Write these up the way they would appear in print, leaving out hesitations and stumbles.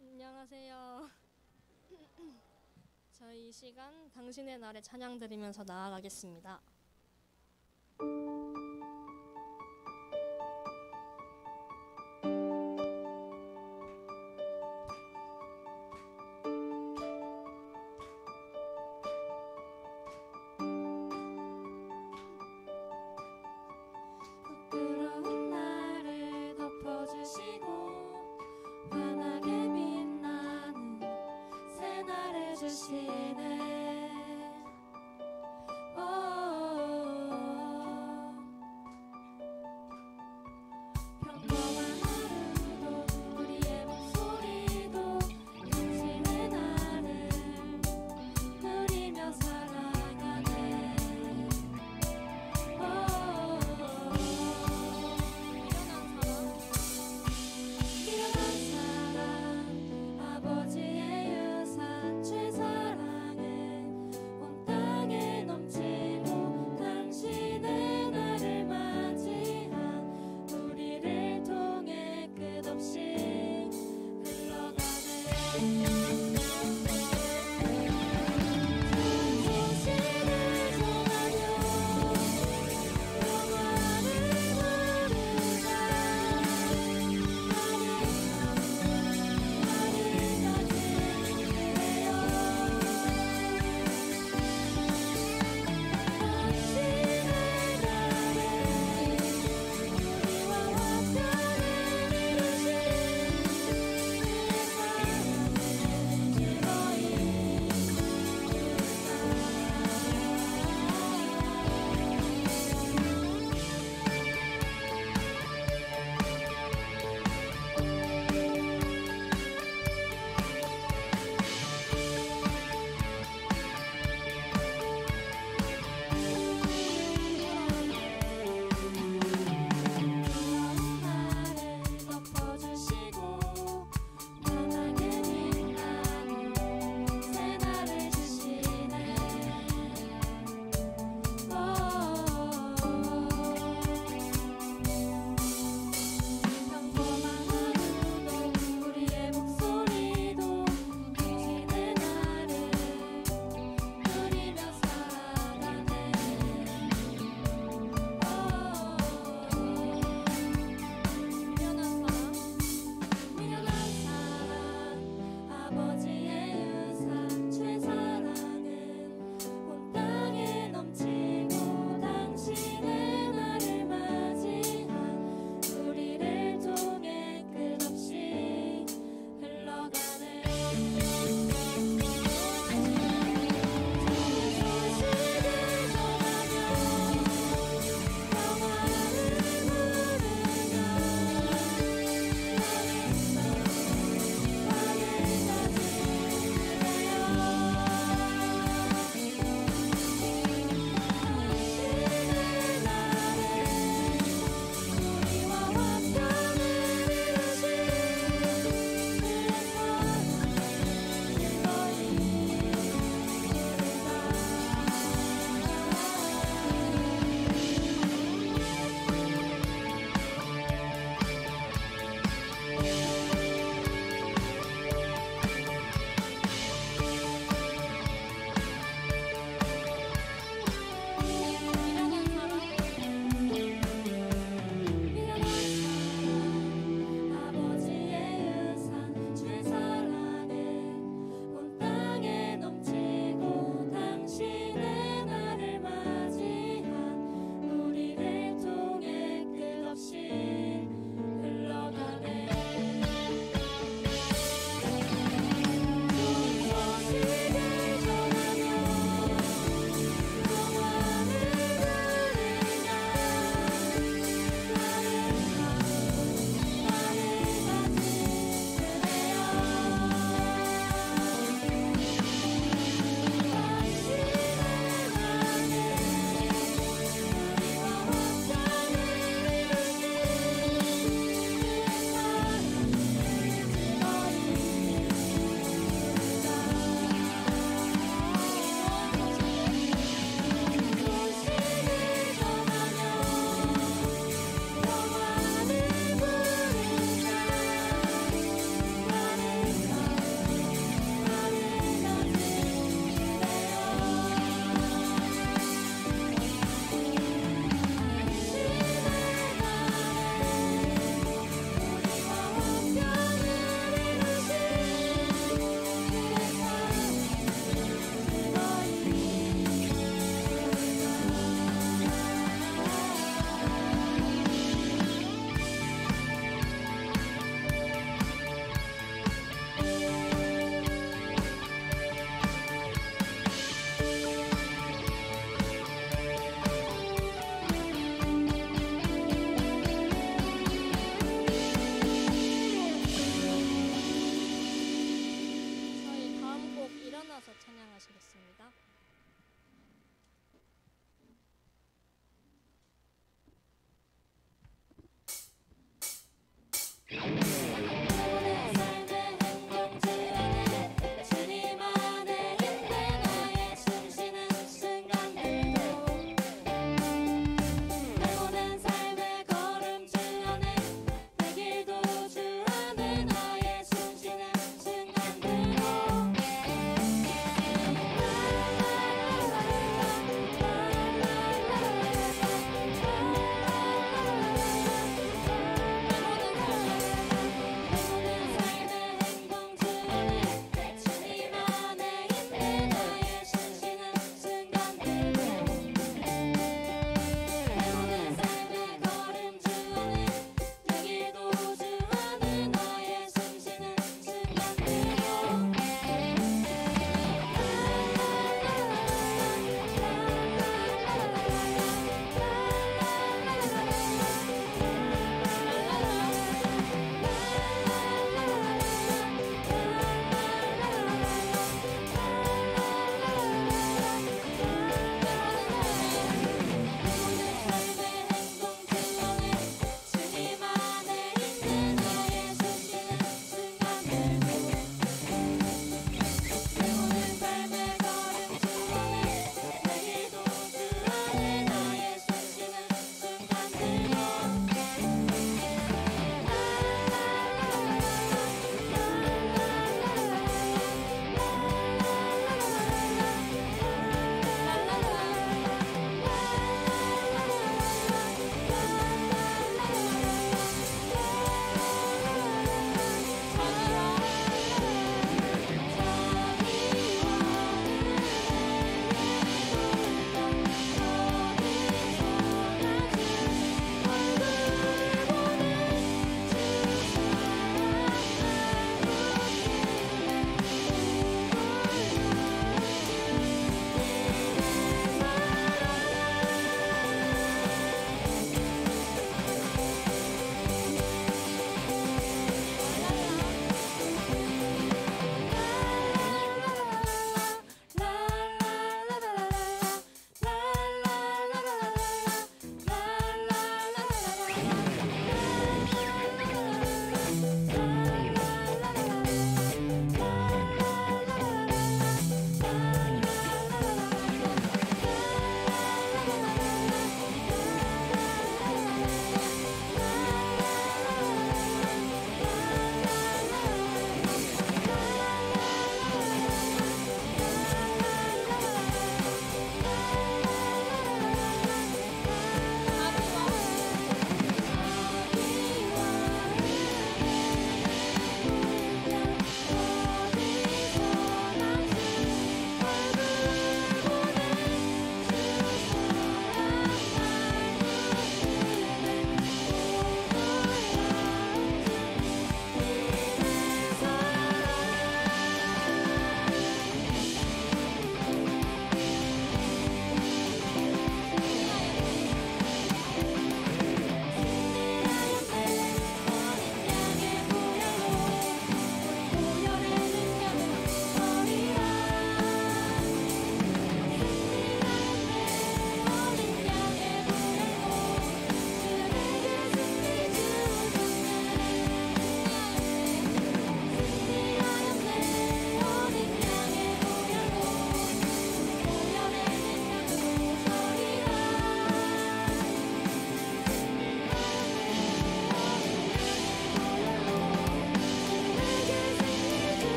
안녕하세요. 저희 이 시간 당신의 날에 찬양 드리면서 나아가겠습니다. 부끄러운 나를 덮어주시고 환하게 빛나는 새날을 주시네. 오,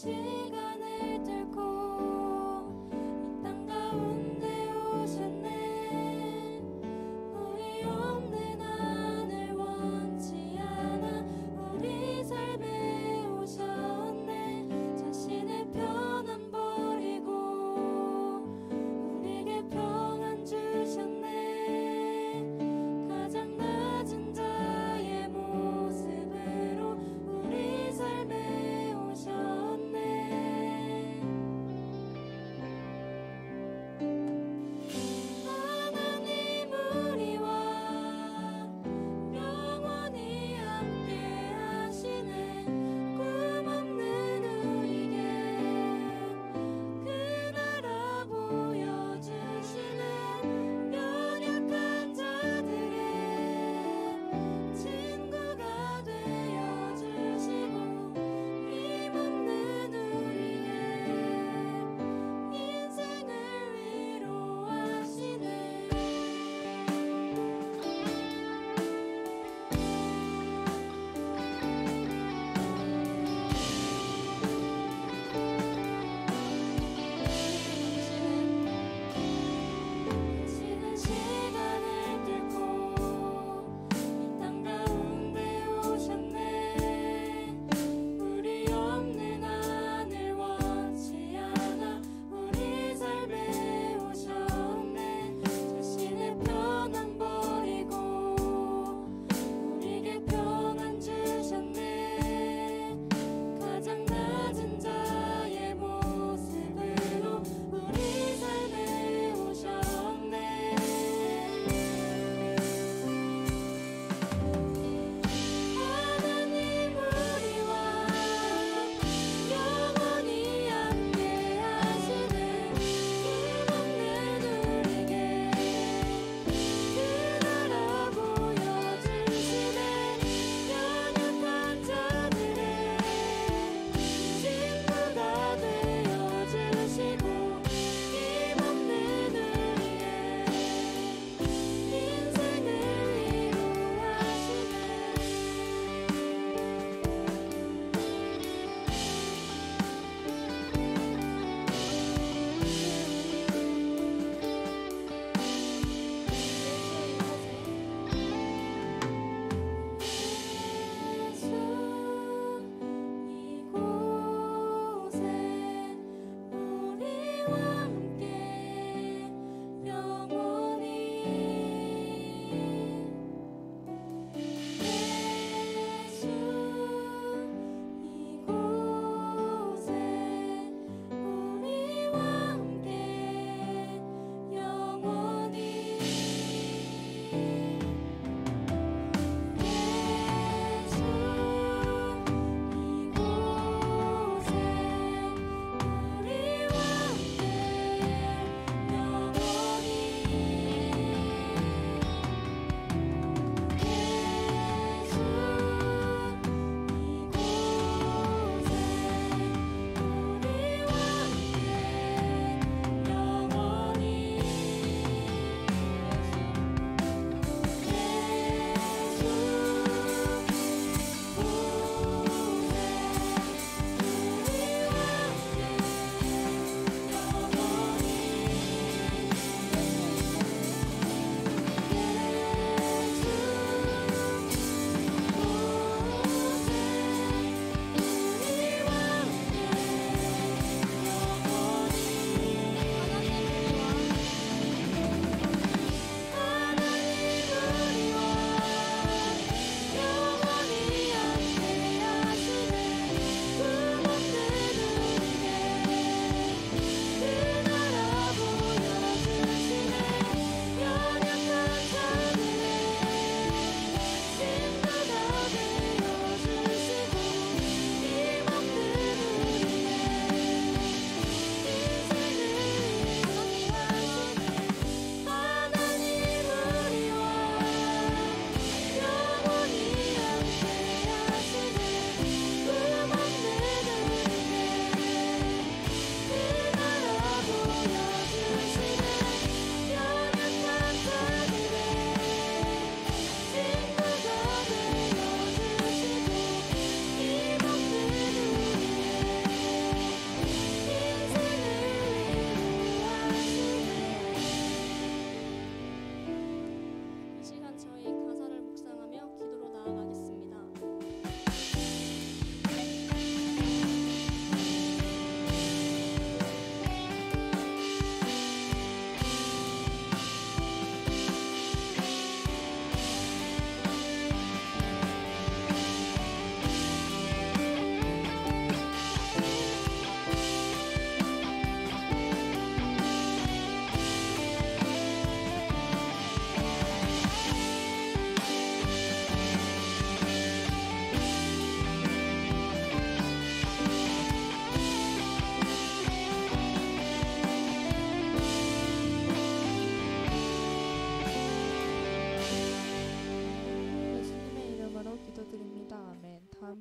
시간을 뚫고 이 땅 가운데 오셨네. 우리 없는 하늘 원치 않아 우리 삶에 오셨네. 자신의 편안 버리고 우리에게 평안 주셨네. 가장 낮은 자의 모습으로 우리 삶에 오셨네. 하나님 우리와 영원히 함께 하시네. 꿈 없는 우리에게 그 나라 보여주시네. 연약한 자들의 친구가 되어주시고 힘없는 우리의 인생을 위로하시네. 당신은 시간을 뚫고 이 땅 가운데 오셨네. 우리 없는 하늘 원치 않아 우리 삶에 오셨네. 자신의 편안 버리고 우리에게 평안 주셨네. 가장 낮은 자의 모습으로 우리 삶에 오셨네. 하나님 우리와 영원히 함께 하시네. 꿈 없는 우리에게 그 나라 보여주시네. 연약한 자들의 친구가 되어주시고 힘없는 우리의 인생을 위로하시네. 예수 이곳에 우리와 함께 영원히. 예수 이곳에 우리와 함께 영원히. 예수 이곳에 우리와 함께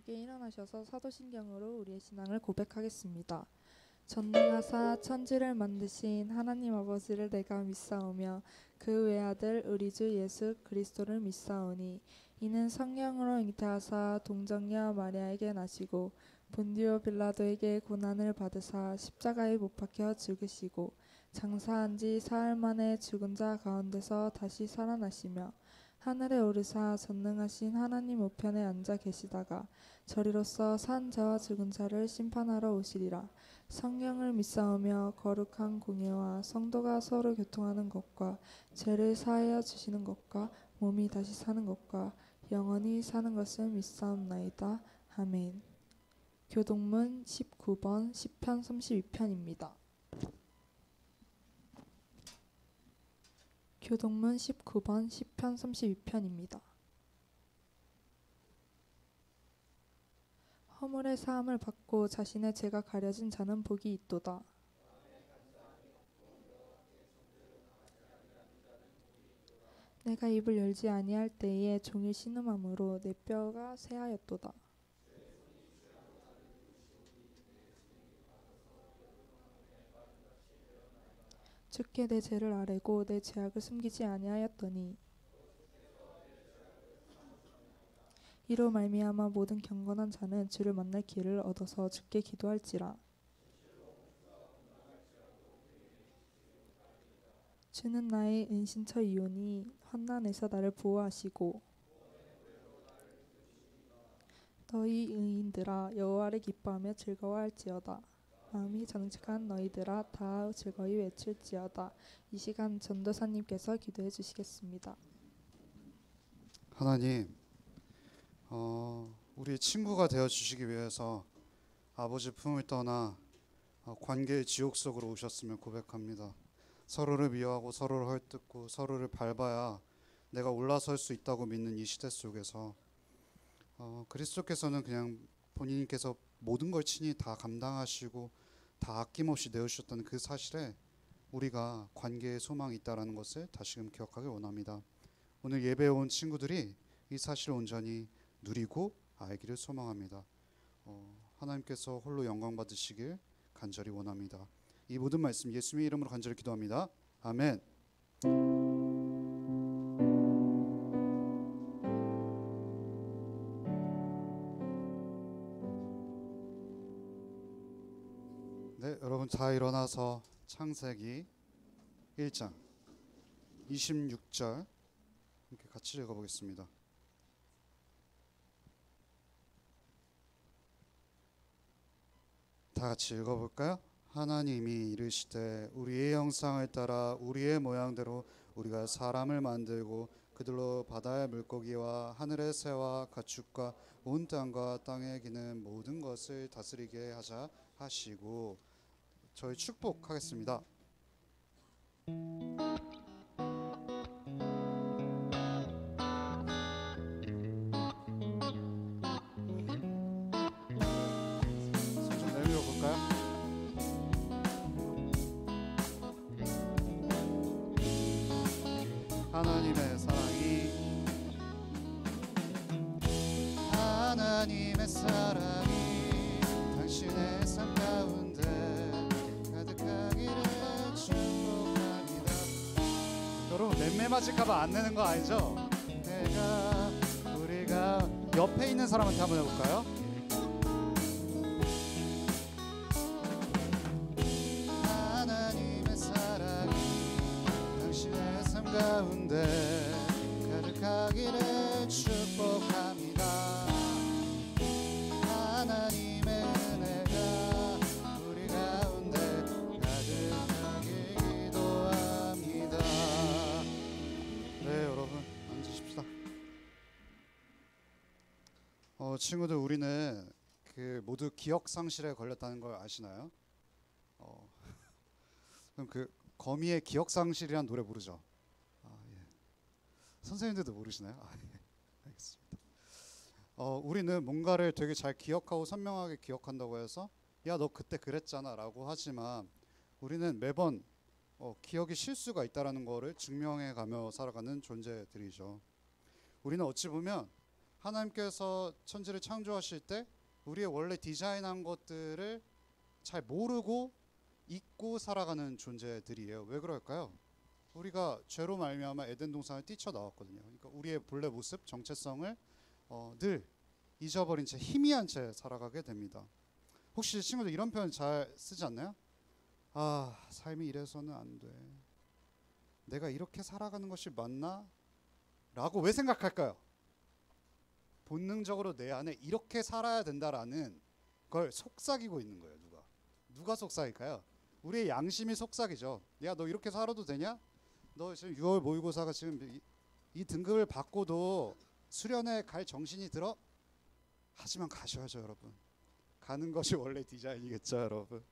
함께 일어나셔서 사도신경으로 우리의 신앙을 고백하겠습니다. 전능하사 천지를 만드신 하나님 아버지를 내가 믿사오며 그 외아들 우리 주 예수 그리스도를 믿사오니 이는 성령으로 잉태하사 동정녀 마리아에게 나시고 본디오 빌라도에게 고난을 받으사 십자가에 못 박혀 죽으시고 장사한 지 사흘 만에 죽은 자 가운데서 다시 살아나시며 하늘에 오르사 전능하신 하나님 우편에 앉아 계시다가 저리로서 산 자와 죽은 자를 심판하러 오시리라. 성령을 믿사오며 거룩한 공예와 성도가 서로 교통하는 것과 죄를 사하여 주시는 것과 몸이 다시 사는 것과 영원히 사는 것을 믿사옵나이다. 아멘. 교동문 19번 시편 32편입니다. 교동문 19번 시편 32편입니다. 허물의 사함을 받고 자신의 죄가 가려진 자는 복이 있도다. 내가 입을 열지 아니할 때에 종일 신음함으로 내 뼈가 쇠하였도다. 주께 내 죄를 아뢰고 내 죄악을 숨기지 아니하였더니 이로 말미암아 모든 경건한 자는 주를 만날 길을 얻어서 주께 기도할지라. 주는 나의 은신처이오니 환난에서 나를 보호하시고 너희 의인들아 여호와를 기뻐하며 즐거워할지어다. 마음이 정직한 너희들아 다 즐거이 외칠지어다. 이 시간 전도사님께서 기도해 주시겠습니다. 하나님, 우리 친구가 되어 주시기 위해서 아버지 품을 떠나 관계의 지옥 속으로 오셨음을 고백합니다. 서로를 미워하고 서로를 헐뜯고 서로를 밟아야 내가 올라설 수 있다고 믿는 이 시대 속에서 그리스도께서는 그냥 본인께서 모든 걸 친히 다 감당하시고 다 아낌없이 내어주셨다는 그 사실에 우리가 관계의 소망이 있다는 것을 다시금 기억하길 원합니다. 오늘 예배에 온 친구들이 이 사실을 온전히 누리고 알기를 소망합니다. 하나님께서 홀로 영광 받으시길 간절히 원합니다. 이 모든 말씀 예수님의 이름으로 간절히 기도합니다. 아멘. 네, 여러분 다 일어나서 창세기 1장 26절 함께 같이 읽어보겠습니다. 다 같이 읽어볼까요? 하나님이 이르시되 우리의 형상을 따라 우리의 모양대로 우리가 사람을 만들고 그들로 바다의 물고기와 하늘의 새와 가축과 온 땅과 땅에 기는 모든 것을 다스리게 하자 하시고 저희 축복하겠습니다. 손 좀 내밀어 볼까요? 하나님의 사랑이 당신의 삶 가운데 가득하기를 축복합니다. 여러분 맴매맞을까봐 안 내는 거 아니죠? 우리가 옆에 있는 사람한테 한번 해볼까요? 하나님의 사랑이 당신의 삶 가운데 가득하기를 축복합니다. 하나님의 은혜가 우리 가운데 가득하길 기도합니다. 네, 여러분 앉으십시다. 친구들, 우리는 모두 기억 상실에 걸렸다는 걸 아시나요? 그럼 거미의 기억 상실이란 노래 모르죠? 예. 선생님들도 모르시나요? 예. 알겠습니다. 우리는 뭔가를 되게 잘 기억하고 선명하게 기억한다고 해서 야, 너 그때 그랬잖아 라고 하지만 우리는 매번 기억이 실수가 있다는 거를 증명해 가며 살아가는 존재들이죠. 우리는 어찌 보면 하나님께서 천지를 창조하실 때 우리의 원래 디자인한 것들을 잘 모르고 잊고 살아가는 존재들이에요. 왜 그럴까요? 우리가 죄로 말미암아 에덴 동산을 뛰쳐나왔거든요. 그러니까 우리의 본래 모습, 정체성을 늘 잊어버린 채 희미한 채 살아가게 됩니다. 혹시 친구들 이런 표현 잘 쓰지 않나요? 아, 삶이 이래서는 안 돼. 내가 이렇게 살아가는 것이 맞나? 라고 왜 생각할까요? 본능적으로 내 안에 이렇게 살아야 된다라는 걸 속삭이고 있는 거예요. 누가 속삭일까요? 우리의 양심이 속삭이죠. 야, 너 이렇게 살아도 되냐? 너 지금 6월 모의고사가 지금 이 등급을 받고도 수련회 갈 정신이 들어? 하지만 가셔야죠, 여러분. 가는 것이 원래 디자인이겠죠, 여러분.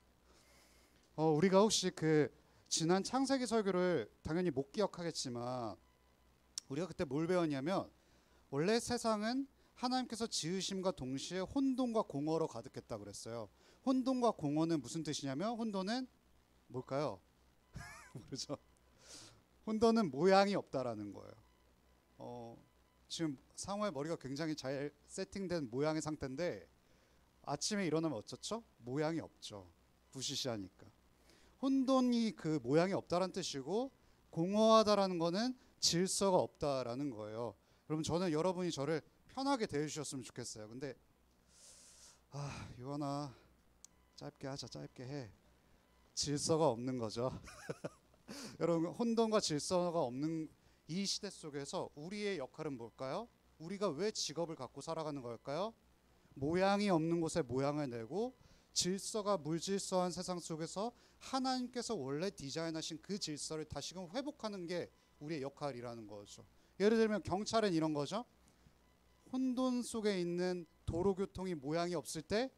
우리가 혹시 그 지난 창세기 설교를 당연히 못 기억하겠지만 우리가 그때 뭘 배웠냐면 원래 세상은 하나님께서 지으심과 동시에 혼돈과 공허로 가득했다 그랬어요. 혼돈과 공허는 무슨 뜻이냐면 혼돈은 뭘까요? 모르죠. 혼돈은 모양이 없다라는 거예요. 지금 상호의 머리가 굉장히 잘 세팅된 모양의 상태인데 아침에 일어나면 어쩌죠? 모양이 없죠. 부시시하니까. 혼돈이 그 모양이 없다라는 뜻이고 공허하다라는 거는 질서가 없다라는 거예요. 여러분 저는 여러분이 저를 편하게 대해주셨으면 좋겠어요. 근데 유한아 짧게 하자. 짧게 해. 질서가 없는 거죠. 여러분 혼돈과 질서가 없는 이 시대 속에서 우리의 역할은 뭘까요? 우리가 왜 직업을 갖고 살아가는 걸까요? 모양이 없는 곳에 모양을 내고 질서가 물질서한 세상 속에서 하나님께서 원래 디자인하신 그 질서를 다시금 회복하는 게 우리의 역할이라는 거죠. 예를 들면 경찰은 이런 거죠. 혼돈 속에 있는 도로교통이 모양이 없을 때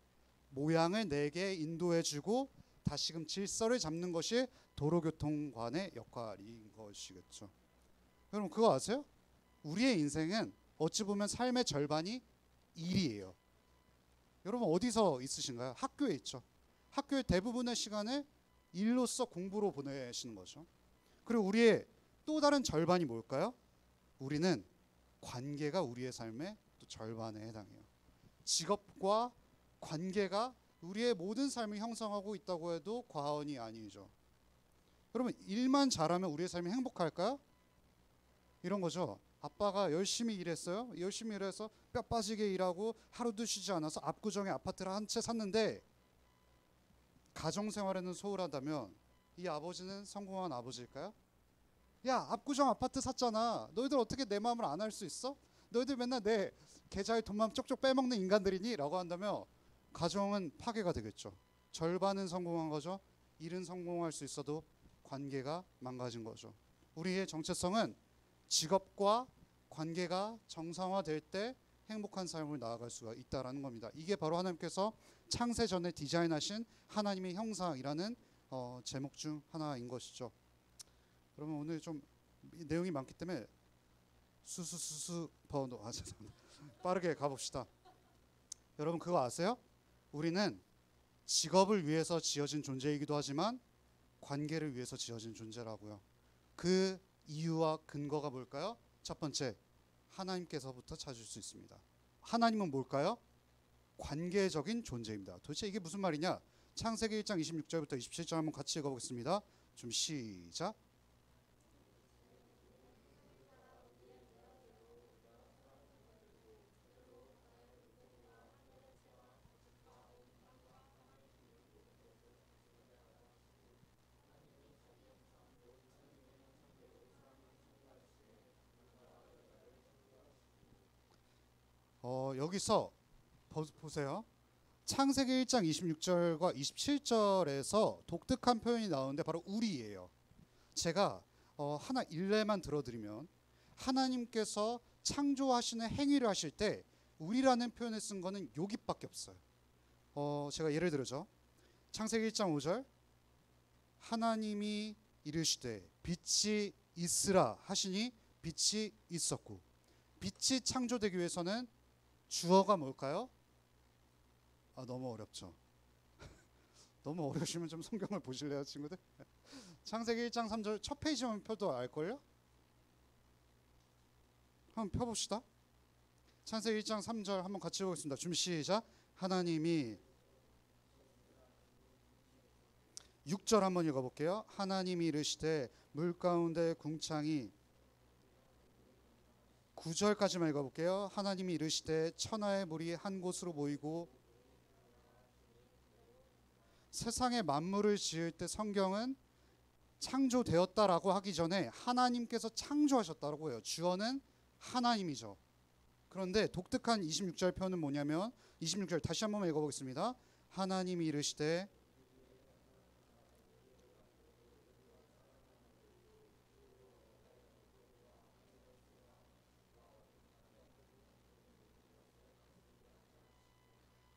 모양을 내게 인도해주고 다시금 질서를 잡는 것이 도로교통관의 역할인 것이겠죠. 여러분 그거 아세요? 우리의 인생은 어찌 보면 삶의 절반이 일이에요. 여러분 어디서 있으신가요? 학교에 있죠. 학교의 대부분의 시간을 일로서 공부로 보내시는 거죠. 그리고 우리의 또 다른 절반이 뭘까요? 우리는 관계가 우리의 삶의 또 절반에 해당해요. 직업과 관계가 우리의 모든 삶을 형성하고 있다고 해도 과언이 아니죠. 여러분 일만 잘하면 우리의 삶이 행복할까요? 이런 거죠. 아빠가 열심히 일했어요. 열심히 일해서 뼈 빠지게 일하고 하루도 쉬지 않아서 압구정에 아파트를 한 채 샀는데 가정생활에는 소홀하다면 이 아버지는 성공한 아버지일까요? 야 압구정 아파트 샀잖아. 너희들 어떻게 내 마음을 안 알 수 있어? 너희들 맨날 내 계좌에 돈만 쪽쪽 빼먹는 인간들이니? 라고 한다면 가정은 파괴가 되겠죠. 절반은 성공한 거죠. 일은 성공할 수 있어도 관계가 망가진 거죠. 우리의 정체성은 직업과 관계가 정상화될 때 행복한 삶을 나아갈 수가 있다라는 겁니다. 이게 바로 하나님께서 창세 전에 디자인하신 하나님의 형상이라는 제목 중 하나인 것이죠. 그러면 오늘 좀 내용이 많기 때문에 수수수수 번호 빠르게 가봅시다. 여러분 그거 아세요? 우리는 직업을 위해서 지어진 존재이기도 하지만 관계를 위해서 지어진 존재라고요. 그 이유와 근거가 뭘까요? 첫 번째, 하나님께서부터 찾을 수 있습니다. 하나님은 뭘까요? 관계적인 존재입니다. 도대체 이게 무슨 말이냐? 창세기 1장 26절부터 27절 한번 같이 읽어보겠습니다. 좀 시작. 여기서 보세요. 창세기 1장 26절과 27절에서 독특한 표현이 나오는데 바로 우리예요. 제가 하나 일례만 들어드리면 하나님께서 창조하시는 행위를 하실 때 우리라는 표현을 쓴 거는 여기밖에 없어요. 제가 예를 들어죠. 창세기 1장 5절 하나님이 이르시되 빛이 있으라 하시니 빛이 있었고 빛이 창조되기 위해서는 주어가 뭘까요? 너무 어렵죠. 너무 어려우시면 좀 성경을 보실래요, 친구들? 창세기 1장 3절 첫 페이지만 펴도 알걸요? 한번 펴봅시다. 창세기 1장 3절 한번 같이 보겠습니다. 준비 시작. 하나님이 6절 한번 읽어볼게요. 하나님이 이르시되 물 가운데 궁창이 9절까지만 읽어볼게요. 하나님이 이르시되 천하의 물이 한 곳으로 모이고 세상의 만물을 지을 때 성경은 창조되었다라고 하기 전에 하나님께서 창조하셨다라고 해요. 주어는 하나님이죠. 그런데 독특한 26절 표현은 뭐냐면 26절 다시 한번 읽어보겠습니다. 하나님이 이르시되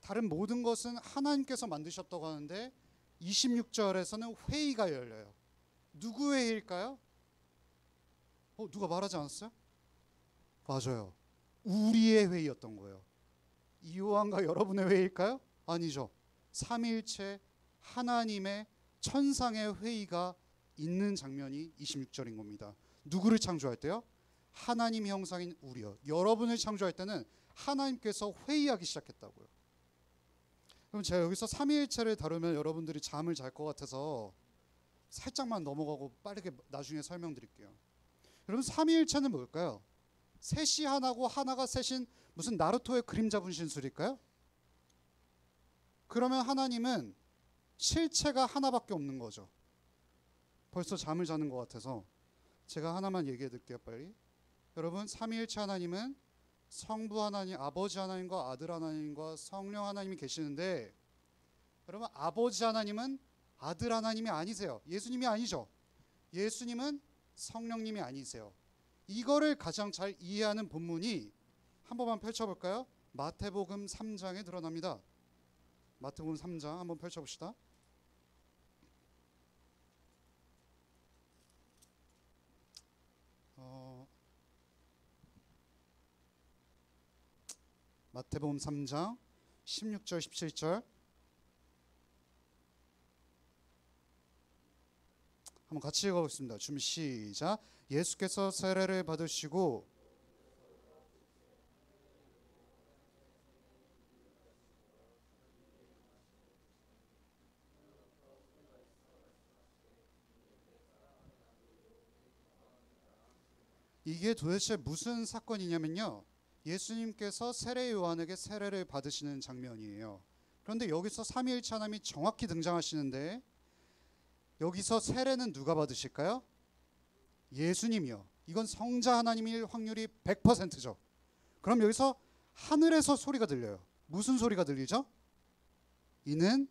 다른 모든 것은 하나님께서 만드셨다고 하는데 26절에서는 회의가 열려요. 누구 회의일까요? 누가 말하지 않았어요? 맞아요. 우리의 회의였던 거예요. 이요한과 여러분의 회의일까요? 아니죠. 삼위일체 하나님의 천상의 회의가 있는 장면이 26절인 겁니다. 누구를 창조할 때요? 하나님 형상인 우리요. 여러분을 창조할 때는 하나님께서 회의하기 시작했다고요. 그럼 제가 여기서 삼위일체를 다루면 여러분들이 잠을 잘 것 같아서 살짝만 넘어가고 빠르게 나중에 설명드릴게요. 여러분 삼위일체는 뭘까요? 셋이 하나고 하나가 셋인 무슨 나루토의 그림자 분신술일까요? 그러면 하나님은 실체가 하나밖에 없는 거죠. 벌써 잠을 자는 것 같아서 제가 하나만 얘기해 드릴게요. 빨리. 여러분 삼위일체 하나님은 성부 하나님, 아버지 하나님과 아들 하나님과 성령 하나님이 계시는데 여러분 아버지 하나님은 아들 하나님이 아니세요. 예수님이 아니죠. 예수님은 성령님이 아니세요. 이거를 가장 잘 이해하는 본문이 한 번만 펼쳐볼까요? 마태복음 3장에 드러납니다. 마태복음 3장 한번 펼쳐봅시다. 마태복음 3장 16절 17절 한번 같이 읽어보겠습니다. 준비 시작. 예수께서 세례를 받으시고 이게 도대체 무슨 사건이냐면요. 예수님께서 세례 요한에게 세례를 받으시는 장면이에요. 그런데 여기서 삼위일체 하나님이 정확히 등장하시는데 여기서 세례는 누가 받으실까요? 예수님이요. 이건 성자 하나님일 확률이 100%죠. 그럼 여기서 하늘에서 소리가 들려요. 무슨 소리가 들리죠? 이는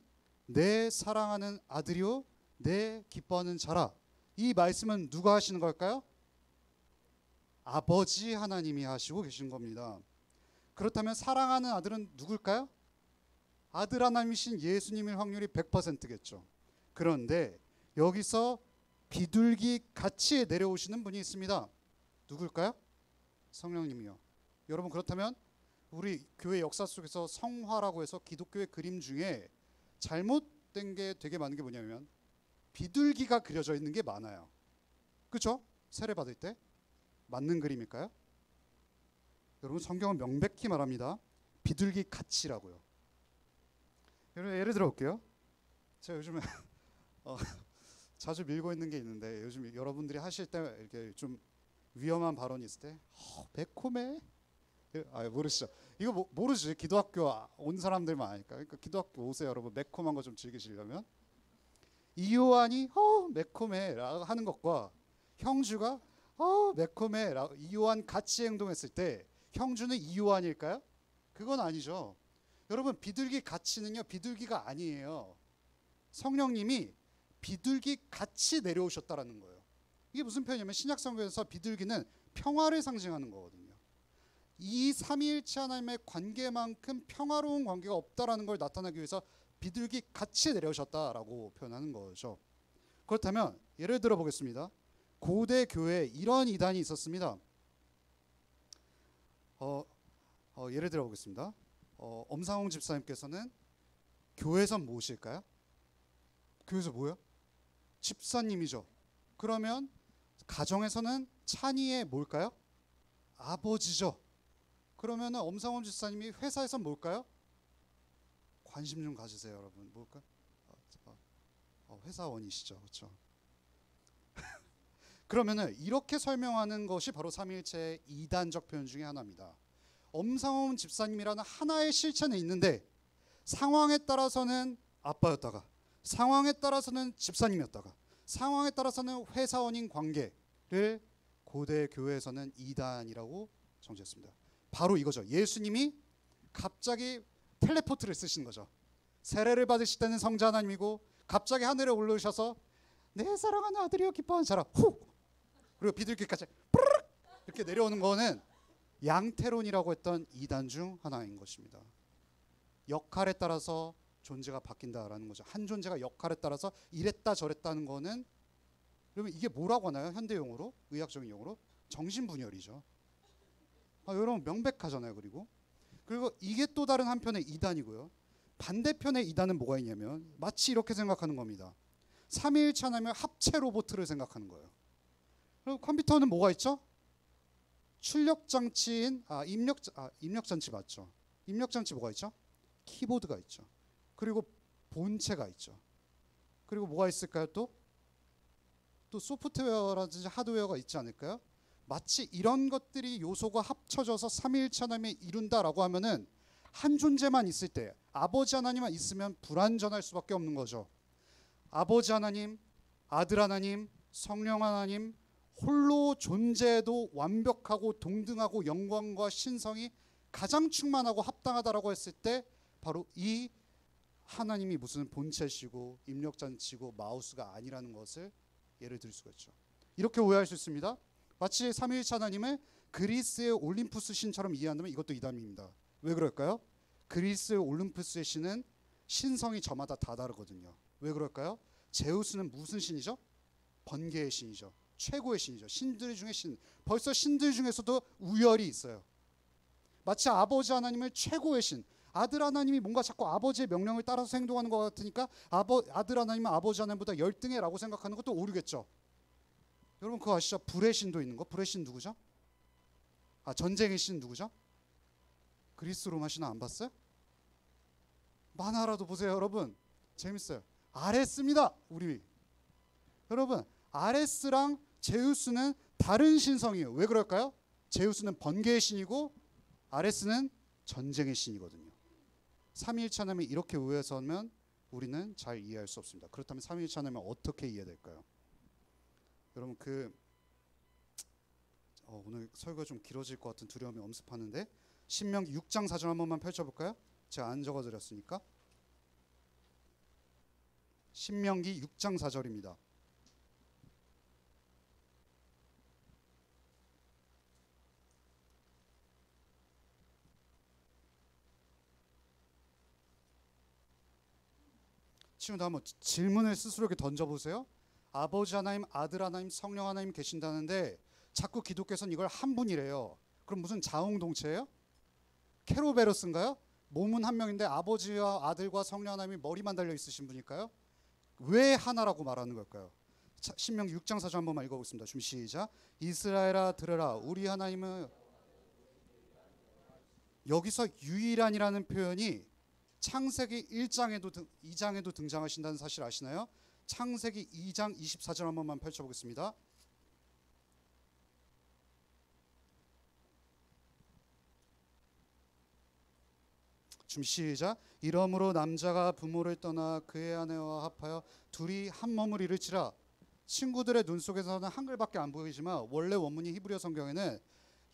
내 사랑하는 아들이요 내 기뻐하는 자라. 이 말씀은 누가 하시는 걸까요? 아버지 하나님이 하시고 계신 겁니다. 그렇다면 사랑하는 아들은 누굴까요? 아들 하나님이신 예수님일 확률이 100%겠죠. 그런데 여기서 비둘기 같이 내려오시는 분이 있습니다. 누굴까요? 성령님이요. 여러분 그렇다면 우리 교회 역사 속에서 성화라고 해서 기독교의 그림 중에 잘못된 게 되게 많은 게 뭐냐면 비둘기가 그려져 있는 게 많아요. 그렇죠? 세례 받을 때 맞는 그림일까요? 여러분 성경은 명백히 말합니다. 비둘기 같이라고요. 여러분 예를 들어 볼게요. 제가 요즘에 자주 밀고 있는 게 있는데 요즘 여러분들이 하실 때 이렇게 좀 위험한 발언이 있을 때 매콤해? 모르시죠? 이거 모르지. 기도학교 온 사람들만 아니까. 그러니까 기도학교 오세요 여러분. 매콤한 거 좀 즐기시려면 이요한이 매콤해 라고 하는 것과 형주가 매콤해 라고 이요한 같이 행동했을 때 형주는 이요한일까요? 그건 아니죠. 여러분 비둘기 같이는요 비둘기가 아니에요. 성령님이 비둘기 같이 내려오셨다라는 거예요. 이게 무슨 표현이냐면 신약성경에서 비둘기는 평화를 상징하는 거거든요. 이 삼위일체 하나님의 관계만큼 평화로운 관계가 없다라는 걸 나타나기 위해서 비둘기 같이 내려오셨다라고 표현하는 거죠. 그렇다면 예를 들어 보겠습니다. 고대 교회에 이런 이단이 있었습니다. 예를 들어 보겠습니다. 엄상홍 집사님께서는 교회에선 무엇일까요? 교회에서 뭐예요? 집사님이죠. 그러면 가정에서는 찬이의 뭘까요? 아버지죠. 그러면은 엄상원 집사님이 회사에서 뭘까요? 관심 좀 가지세요, 여러분. 뭘까? 회사원이시죠, 그렇죠? 그러면은 이렇게 설명하는 것이 바로 삼위일체의 이단적 표현 중에 하나입니다. 엄상원 집사님이라는 하나의 실체는 있는데 상황에 따라서는 아빠였다가, 상황에 따라서는 집사님이었다가, 상황에 따라서는 회사원인 관계를 고대 교회에서는 이단이라고 정죄했습니다. 바로 이거죠. 예수님이 갑자기 텔레포트를 쓰신 거죠. 세례를 받으실 때는 성자 하나님이고 갑자기 하늘에 올라오셔서 내 사랑하는 아들이여 기뻐하는 자라 후, 그리고 비둘기까지 뿌르륵 이렇게 내려오는 거는 양태론이라고 했던 이단 중 하나인 것입니다. 역할에 따라서 존재가 바뀐다라는 거죠. 한 존재가 역할에 따라서 이랬다 저랬다는 거는, 그러면 이게 뭐라고 하나요? 현대 용어로, 의학적인 용어로 정신분열이죠. 여러분 명백하잖아요. 그리고 이게 또 다른 한편의 이단이고요. 반대편의 이단은 뭐가 있냐면 마치 이렇게 생각하는 겁니다. 삼위일체 하나면 합체 로봇을 생각하는 거예요. 그럼 컴퓨터는 뭐가 있죠? 출력 장치인 입력 장치 맞죠? 입력 장치 뭐가 있죠? 키보드가 있죠. 그리고 본체가 있죠. 그리고 뭐가 있을까요? 또 소프트웨어라든지 하드웨어가 있지 않을까요? 마치 이런 것들이 요소가 합쳐져서 삼위일체 하나님을 이룬다라고 하면은 한 존재만 있을 때, 아버지 하나님만 있으면 불완전할 수밖에 없는 거죠. 아버지 하나님, 아들 하나님, 성령 하나님 홀로 존재도 완벽하고 동등하고 영광과 신성이 가장 충만하고 합당하다라고 했을 때 바로 이 하나님이 무슨 본체시고 입력장치고 마우스가 아니라는 것을 예를 들 수가 있죠. 이렇게 오해할 수 있습니다. 마치 삼위일체 하나님을 그리스의 올림푸스 신처럼 이해한다면 이것도 이단입니다. 왜 그럴까요? 그리스의 올림푸스의 신은 신성이 저마다 다 다르거든요. 왜 그럴까요? 제우스는 무슨 신이죠? 번개의 신이죠. 최고의 신이죠. 신들 중에 신. 벌써 신들 중에서도 우열이 있어요. 마치 아버지 하나님을 최고의 신, 아들 하나님이 뭔가 자꾸 아버지의 명령을 따라서 행동하는 것 같으니까 아들 하나님은 아버지 하나님보다 열등해라고 생각하는 것도 오류겠죠. 여러분 그거 아시죠? 불의 신도 있는 거. 불의 신 누구죠? 전쟁의 신 누구죠? 그리스 로마 신화 안 봤어요? 만화라도 보세요. 여러분 재밌어요. 아레스입니다. 우리 여러분 아레스랑 제우스는 다른 신성이에요. 왜 그럴까요? 제우스는 번개의 신이고 아레스는 전쟁의 신이거든요. 삼위일체 하나님이 이렇게 오해해서면 우리는 잘 이해할 수 없습니다. 그렇다면 삼위일체 하나님은 어떻게 이해될까요? 여러분 오늘 설교가 좀 길어질 것 같은 두려움이 엄습하는데 신명기 6장 4절 한 번만 펼쳐볼까요? 제가 안 적어드렸으니까. 신명기 6장 4절입니다. 지금도 한번 질문을 스스로 이렇게 던져보세요. 아버지 하나님, 아들 하나님, 성령 하나님 계신다는데 자꾸 기독교에서는 이걸 한 분이래요. 그럼 무슨 자웅동체예요? 케로베로스인가요? 몸은 한 명인데 아버지와 아들과 성령 하나님이 머리만 달려 있으신 분일까요? 왜 하나라고 말하는 걸까요? 신명기 6장 4절 한 번만 읽어보겠습니다. 준비 시작. 이스라엘아 들으라 우리 하나님은, 여기서 유일한이라는 표현이 창세기 2장에도 등장하신다는 사실 아시나요? 창세기 2장 24절 한 번만 펼쳐보겠습니다. 준비 시작. 이러므로 남자가 부모를 떠나 그의 아내와 합하여 둘이 한 몸을 이룰지라. 친구들의 눈 속에서는 한글밖에 안 보이지만 원래 원문이 히브리어 성경에는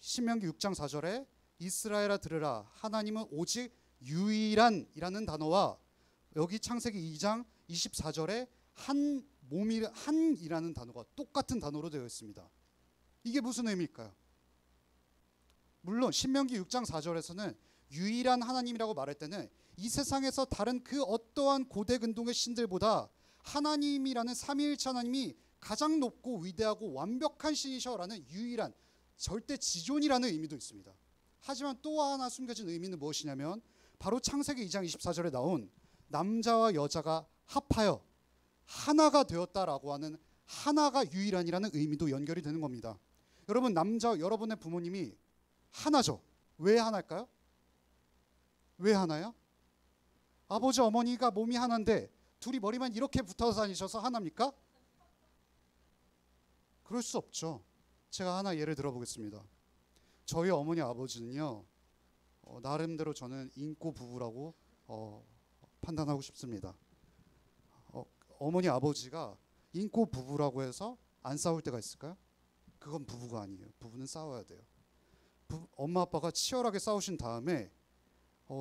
신명기 6장 4절에 이스라엘아 들으라 하나님은 오직 유일한이라는 단어와 여기 창세기 2장 24절에 한이라는 단어가 똑같은 단어로 되어 있습니다. 이게 무슨 의미일까요? 물론 신명기 6장 4절에서는 유일한 하나님이라고 말할 때는 이 세상에서 다른 그 어떠한 고대 근동의 신들보다 하나님이라는 삼위일체 하나님이 가장 높고 위대하고 완벽한 신이셔라는 유일한 절대 지존이라는 의미도 있습니다. 하지만 또 하나 숨겨진 의미는 무엇이냐면 바로 창세기 2장 24절에 나온 남자와 여자가 합하여 하나가 되었다라고 하는 하나가 유일한이라는 의미도 연결이 되는 겁니다. 여러분 여러분의 부모님이 하나죠. 왜 하나일까요? 왜 하나요? 아버지 어머니가 몸이 하나인데 둘이 머리만 이렇게 붙어서 다니셔서 하나입니까? 그럴 수 없죠. 제가 하나 예를 들어보겠습니다. 저희 어머니 아버지는요, 나름대로 저는 인고 부부라고 판단하고 싶습니다. 어머니 아버지가 인고 부부라고 해서 안 싸울 때가 있을까요? 그건 부부가 아니에요. 부부는 싸워야 돼요. 엄마 아빠가 치열하게 싸우신 다음에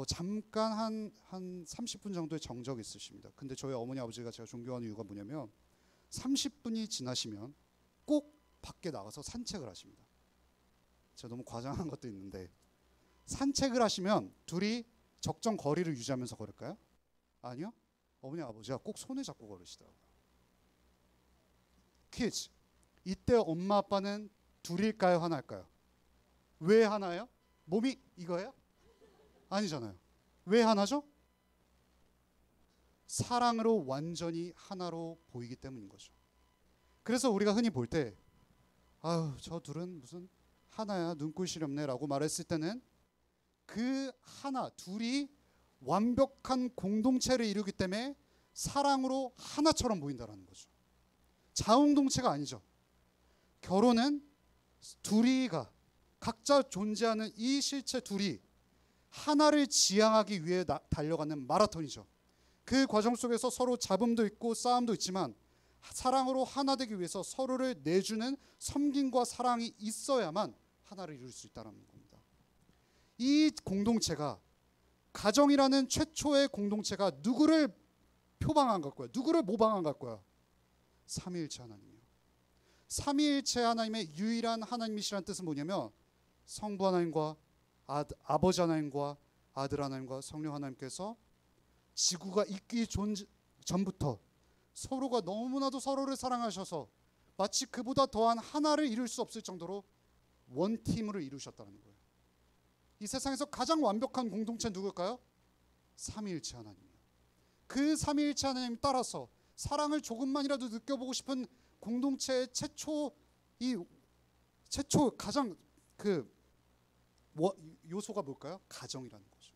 잠깐 한 30분 정도의 정적이 있으십니다. 근데 저희 어머니 아버지가 제가 존경하는 이유가 뭐냐면 30분이 지나시면 꼭 밖에 나가서 산책을 하십니다. 제가 너무 과장한 것도 있는데 산책을 하시면 둘이 적정 거리를 유지하면서 걸을까요? 아니요. 어머니 아버지가 꼭 손을 잡고 걸으시더라고요. 퀴즈. 이때 엄마 아빠는 둘일까요? 하나일까요? 왜 하나요? 몸이 이거예요? 아니잖아요. 왜 하나죠? 사랑으로 완전히 하나로 보이기 때문인 거죠. 그래서 우리가 흔히 볼 때 아유 저 둘은 무슨 하나야 눈꼴 시렵네라고 말했을 때는 그 하나 둘이 완벽한 공동체를 이루기 때문에 사랑으로 하나처럼 보인다라는 거죠. 자웅동체가 아니죠. 결혼은 둘이가 각자 존재하는 이 실체 둘이 하나를 지향하기 위해 달려가는 마라톤이죠. 그 과정 속에서 서로 잡음도 있고 싸움도 있지만 사랑으로 하나 되기 위해서 서로를 내주는 섬김과 사랑이 있어야만 하나를 이룰 수 있다는 겁니다. 이 공동체가 가정이라는 최초의 공동체가 누구를 표방한 걸 거야? 누구를 모방한 걸 거야? 삼위일체 하나님이요. 삼위일체 하나님의 유일한 하나님이시라는 뜻은 뭐냐면 성부 하나님과 아버지 하나님과 아들 하나님과 성령 하나님께서 지구가 있기 전부터 서로가 너무나도 서로를 사랑하셔서 마치 그보다 더한 하나를 이룰 수 없을 정도로 원팀으로 이루셨다는 거예요. 이 세상에서 가장 완벽한 공동체는 누굴까요? 삼위일체 하나님이에요. 그 삼위일체 하나님 따라서 사랑을 조금만이라도 느껴보고 싶은 공동체의 최초 가장 요소가 뭘까요? 가정이라는 거죠.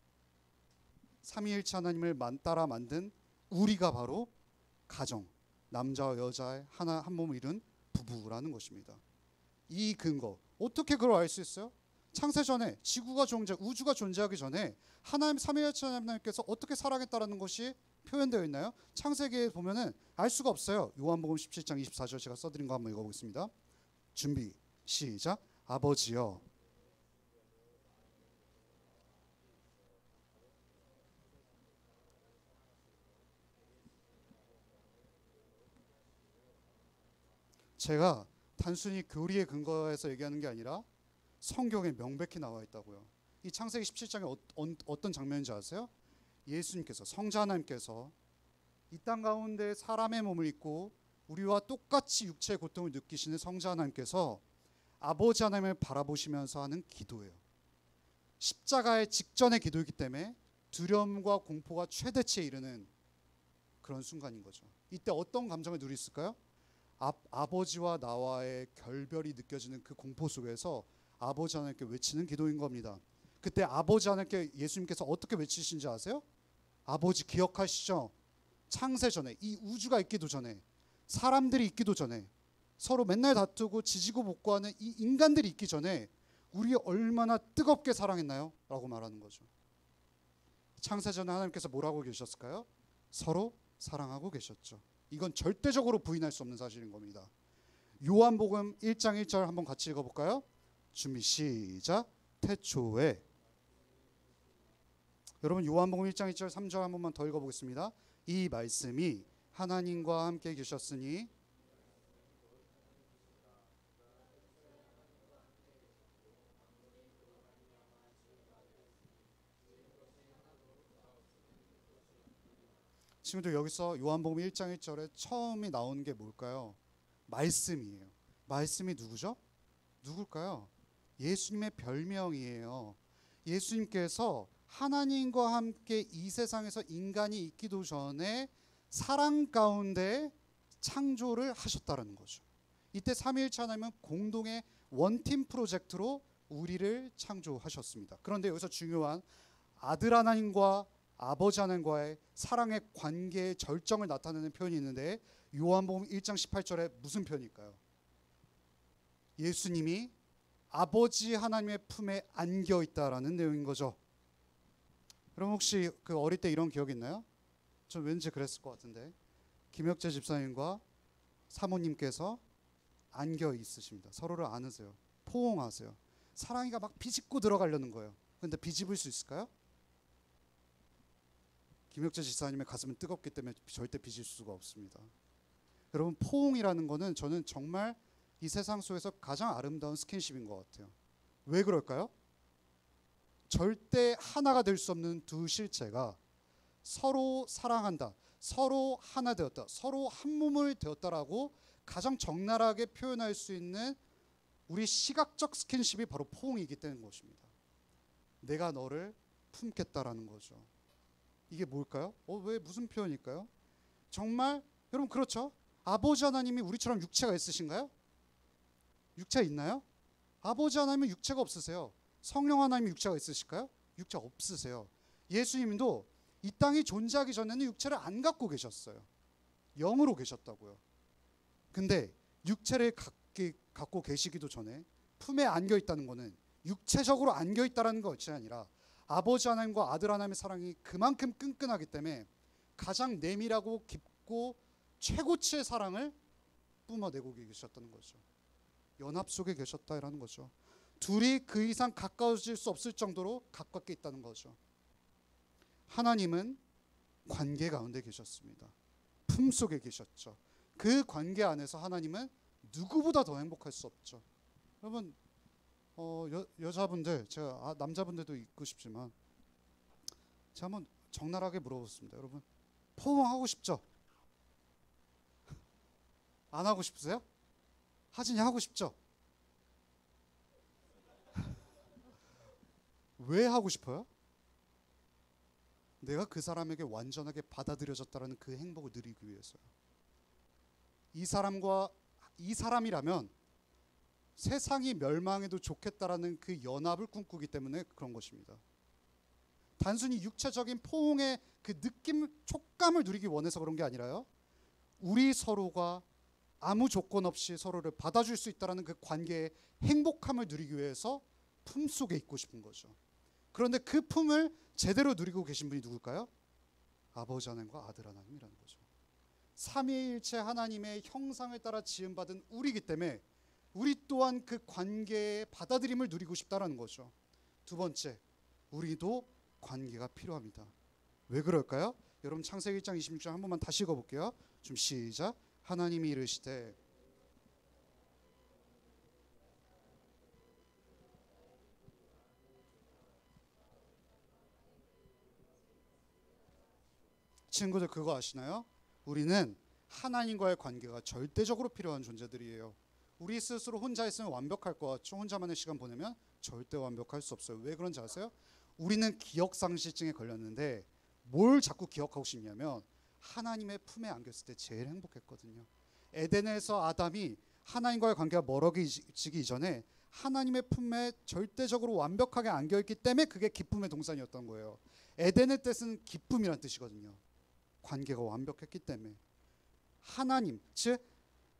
삼위일체 하나님을 따라 만든 우리가 바로 가정, 남자와 여자의 한 몸을 이룬 부부라는 것입니다. 이 근거 어떻게 그걸 알 수 있어요? 창세 전에 우주가 존재하기 전에 하나님 삼위일체 하나님께서 어떻게 사랑했다라는 것이 표현되어 있나요? 창세기에 보면은 알 수가 없어요. 요한복음 17장 24절 제가 써드린 거 한번 읽어보겠습니다. 준비 시작. 아버지여 제가 단순히 교리의 근거에서 얘기하는 게 아니라 성경에 명백히 나와 있다고요. 이 창세기 17장에 어떤 장면인지 아세요? 예수님께서 성자 하나님께서 이 땅 가운데 사람의 몸을 입고 우리와 똑같이 육체의 고통을 느끼시는 성자 하나님께서 아버지 하나님을 바라보시면서 하는 기도예요. 십자가의 직전의 기도이기 때문에 두려움과 공포가 최대치에 이르는 그런 순간인 거죠. 이때 어떤 감정을 누릴 수 있을까요? 아버지와 나와의 결별이 느껴지는 그 공포 속에서 아버지 하나님께 외치는 기도인 겁니다. 그때 아버지 하나님께 예수님께서 어떻게 외치신지 아세요? 아버지 기억하시죠? 창세 전에 이 우주가 있기도 전에 사람들이 있기도 전에 서로 맨날 다투고 지지고 볶고하는 이 인간들이 있기 전에 우리 얼마나 뜨겁게 사랑했나요? 라고 말하는 거죠. 창세 전에 하나님께서 뭐라고 계셨을까요? 서로 사랑하고 계셨죠. 이건 절대적으로 부인할 수 없는 사실인 겁니다. 요한복음 1장 1절 한번 같이 읽어볼까요? 준비 시작. 태초에 여러분 요한복음 1장 1절 3절 한 번만 더 읽어보겠습니다. 이 말씀이 하나님과 함께 계셨으니 친구들 여기서 요한복음 1장 1절에 처음에 나오는 게 뭘까요? 말씀이에요. 말씀이 누구죠? 누굴까요? 예수님의 별명이에요. 예수님께서 하나님과 함께 이 세상에서 인간이 있기도 전에 사랑 가운데 창조를 하셨다는 거죠. 이때 삼위일체 하나님은 공동의 원팀 프로젝트로 우리를 창조하셨습니다. 그런데 여기서 중요한 아들 하나님과 아버지 하나님과의 사랑의 관계의 절정을 나타내는 표현이 있는데 요한복음 1장 18절에 무슨 표현일까요? 예수님이 아버지 하나님의 품에 안겨 있다라는 내용인 거죠. 그럼 혹시 그 어릴 때 이런 기억 있나요? 전 왠지 그랬을 것 같은데 김혁재 집사님과 사모님께서 안겨 있으십니다. 서로를 안으세요. 포옹하세요. 사랑이가 막 비집고 들어가려는 거예요. 근데 비집을 수 있을까요? 김혁재 집사님의 가슴은 뜨겁기 때문에 절대 비질 수가 없습니다. 여러분, 포옹이라는 거는 저는 정말 이 세상 속에서 가장 아름다운 스킨십인 것 같아요. 왜 그럴까요? 절대 하나가 될 수 없는 두 실체가 서로 사랑한다, 서로 하나 되었다, 서로 한 몸을 되었다라고 가장 적나라하게 표현할 수 있는 우리 시각적 스킨십이 바로 포옹이기 때문인 것입니다. 내가 너를 품겠다라는 거죠. 이게 뭘까요? 왜 무슨 표현일까요? 정말 여러분 그렇죠? 아버지 하나님이 우리처럼 육체가 있으신가요? 육체 있나요? 아버지 하나님은 육체가 없으세요. 성령 하나님이 육체가 있으실까요? 육체 없으세요. 예수님도 이 땅이 존재하기 전에는 육체를 안 갖고 계셨어요. 영으로 계셨다고요. 근데 육체를 갖고 계시기도 전에 품에 안겨 있다는 것은 육체적으로 안겨 있다는 것이 아니라 아버지 하나님과 아들 하나님의 사랑이 그만큼 끈끈하기 때문에 가장 내밀하고 깊고 최고치의 사랑을 뿜어내고 계셨다는 거죠. 연합 속에 계셨다라는 거죠. 둘이 그 이상 가까워질 수 없을 정도로 가깝게 있다는 거죠. 하나님은 관계 가운데 계셨습니다. 품 속에 계셨죠. 그 관계 안에서 하나님은 누구보다 더 행복할 수 없죠. 여러분 여자분들, 제가 남자분들도 있고 싶지만 제가 한번 적나라하게 물어보겠습니다. 여러분 포옹하고 싶죠? 안 하고 싶으세요? 하진이 하고 싶죠? 왜 하고 싶어요? 내가 그 사람에게 완전하게 받아들여졌다는 그 행복을 누리기 위해서요. 이 사람이라면 세상이 멸망해도 좋겠다라는 그 연합을 꿈꾸기 때문에 그런 것입니다. 단순히 육체적인 포옹의 그 느낌, 촉감을 누리기 원해서 그런 게 아니라요. 우리 서로가 아무 조건 없이 서로를 받아줄 수 있다는 그 관계의 행복함을 누리기 위해서 품 속에 있고 싶은 거죠. 그런데 그 품을 제대로 누리고 계신 분이 누굴까요? 아버지 하나님과 아들 하나님이라는 거죠. 삼위일체 하나님의 형상을 따라 지음받은 우리이기 때문에 우리 또한 그 관계의 받아들임을 누리고 싶다라는 거죠. 두 번째, 우리도 관계가 필요합니다. 왜 그럴까요? 여러분 창세기 1장 26절 한 번만 다시 읽어볼게요. 좀 시작. 하나님이 이르시되 친구들 그거 아시나요? 우리는 하나님과의 관계가 절대적으로 필요한 존재들이에요. 우리 스스로 혼자 있으면 완벽할 것 같죠? 혼자만의 시간 보내면 절대 완벽할 수 없어요. 왜 그런지 아세요? 우리는 기억상실증에 걸렸는데 뭘 자꾸 기억하고 싶냐면 하나님의 품에 안겼을 때 제일 행복했거든요. 에덴에서 아담이 하나님과의 관계가 멀어지기 이전에 하나님의 품에 절대적으로 완벽하게 안겨있기 때문에 그게 기쁨의 동산이었던 거예요. 에덴의 뜻은 기쁨이란 뜻이거든요. 관계가 완벽했기 때문에 하나님, 즉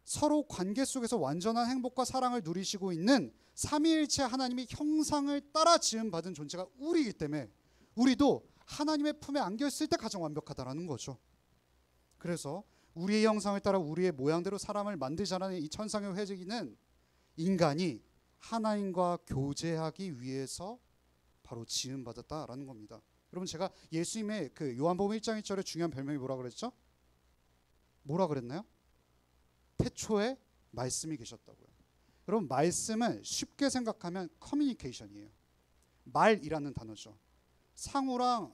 서로 관계 속에서 완전한 행복과 사랑을 누리시고 있는 삼위일체 하나님의 형상을 따라 지음받은 존재가 우리이기 때문에 우리도 하나님의 품에 안겨있을 때 가장 완벽하다라는 거죠. 그래서 우리의 형상을 따라 우리의 모양대로 사람을 만들자라는 이 천상의 회지기는 인간이 하나님과 교제하기 위해서 바로 지음받았다라는 겁니다. 여러분 제가 예수님의 그 요한복음 1장 1절의 중요한 별명이 뭐라 그랬죠? 뭐라 그랬나요? 태초에 말씀이 계셨다고요. 여러분 말씀은 쉽게 생각하면 커뮤니케이션이에요. 말이라는 단어죠. 상우랑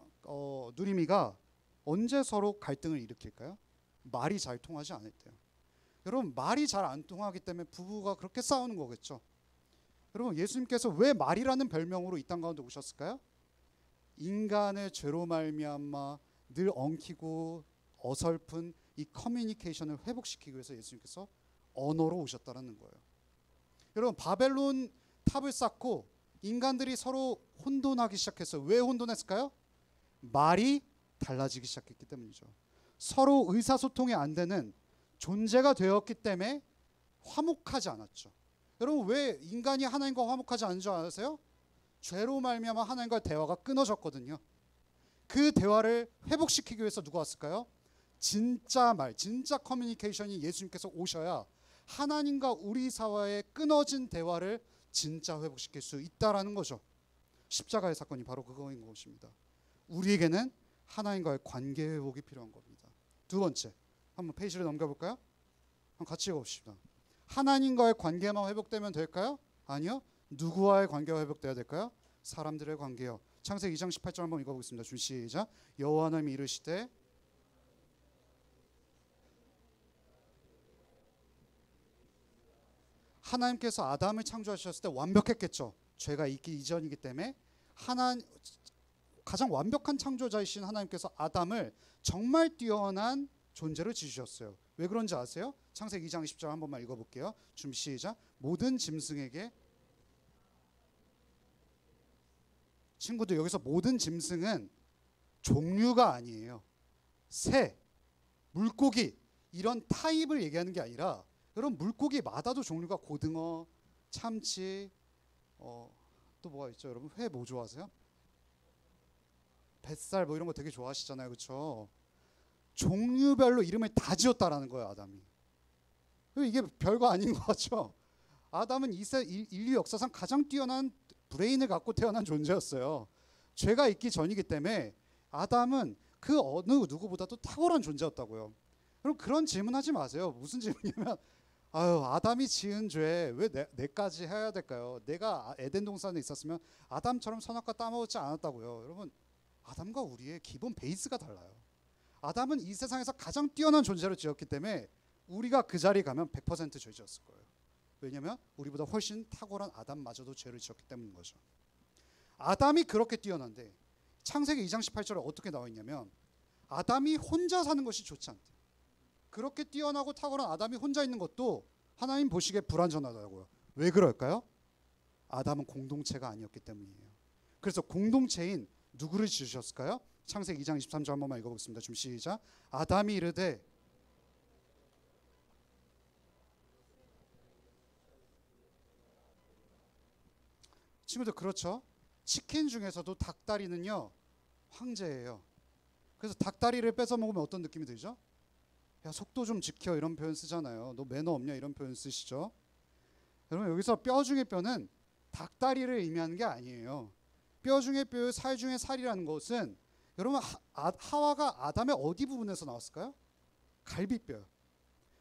누리미가 언제 서로 갈등을 일으킬까요? 말이 잘 통하지 않을 때요. 여러분 말이 잘 안 통하기 때문에 부부가 그렇게 싸우는 거겠죠. 여러분 예수님께서 왜 말이라는 별명으로 이 땅 가운데 오셨을까요? 인간의 죄로 말미암아 늘 엉키고 어설픈 이 커뮤니케이션을 회복시키기 위해서 예수님께서 언어로 오셨다는 거예요. 여러분 바벨론 탑을 쌓고 인간들이 서로 혼돈하기 시작했어요. 왜 혼돈했을까요? 말이 달라지기 시작했기 때문이죠. 서로 의사소통이 안 되는 존재가 되었기 때문에 화목하지 않았죠. 여러분 왜 인간이 하나님과 화목하지 않은 줄 아세요? 죄로 말미암아 하나님과 대화가 끊어졌거든요. 그 대화를 회복시키기 위해서 누가 왔을까요? 진짜 말, 진짜 커뮤니케이션이 예수님께서 오셔야 하나님과 우리 사이의 끊어진 대화를 진짜 회복시킬 수 있다라는 거죠. 십자가의 사건이 바로 그거인 것입니다. 우리에게는 하나님과의 관계 회복이 필요한 겁니다. 두 번째, 한번 페이지를 넘겨볼까요? 한번 같이 읽어봅시다. 하나님과의 관계만 회복되면 될까요? 아니요. 누구와의 관계가 회복돼야 될까요? 사람들의 관계요. 창세기 2장 18절 한번 읽어보겠습니다. 시작. 여호와 하나님이 이르시되 하나님께서 아담을 창조하셨을 때 완벽했겠죠. 죄가 있기 이전이기 때문에 가장 완벽한 창조자이신 하나님께서 아담을 정말 뛰어난 존재로 지으셨어요. 왜 그런지 아세요? 창세기 2장 10절 한 번만 읽어볼게요. 준비 시작. 모든 짐승에게 친구들 여기서 모든 짐승은 종류가 아니에요. 새, 물고기 이런 타입을 얘기하는 게 아니라 여러분 물고기마다도 종류가 고등어, 참치, 또 뭐가 있죠? 여러분 회 뭐 좋아하세요? 뱃살 뭐 이런 거 되게 좋아하시잖아요, 그렇죠? 종류별로 이름을 다 지었다라는 거예요, 아담이. 이게 별거 아닌 것 같죠? 아담은 인류 역사상 가장 뛰어난 브레인을 갖고 태어난 존재였어요. 죄가 있기 전이기 때문에 아담은 그 어느 누구보다도 탁월한 존재였다고요. 그럼 그런 질문하지 마세요. 무슨 질문이냐면 아유 아담이 지은 죄 왜 내까지 해야 될까요? 내가 에덴 동산에 있었으면 아담처럼 선악과 따먹지 않았다고요. 여러분 아담과 우리의 기본 베이스가 달라요. 아담은 이 세상에서 가장 뛰어난 존재로 지었기 때문에 우리가 그 자리에 가면 100% 죄 지었을 거예요. 왜냐하면 우리보다 훨씬 탁월한 아담마저도 죄를 지었기 때문인 거죠. 아담이 그렇게 뛰어난데 창세기 2장 18절에 어떻게 나와 있냐면 아담이 혼자 사는 것이 좋지 않대. 그렇게 뛰어나고 탁월한 아담이 혼자 있는 것도 하나님 보시기에 불완전하다고요. 왜 그럴까요? 아담은 공동체가 아니었기 때문이에요. 그래서 공동체인 누구를 지으셨을까요? 창세기 2장 23절 한 번만 읽어보겠습니다. 좀 시작. 아담이 이르되 친구들 그렇죠? 치킨 중에서도 닭다리는요 황제예요. 그래서 닭다리를 뺏어 먹으면 어떤 느낌이 들죠? 야 속도 좀 지켜 이런 표현 쓰잖아요. 너 매너 없냐 이런 표현 쓰시죠. 여러분 여기서 뼈 중에 뼈는 닭다리를 의미하는 게 아니에요. 뼈 중에 뼈, 살 중에 살이라는 것은 여러분 하와가 아담의 어디 부분에서 나왔을까요? 갈비뼈.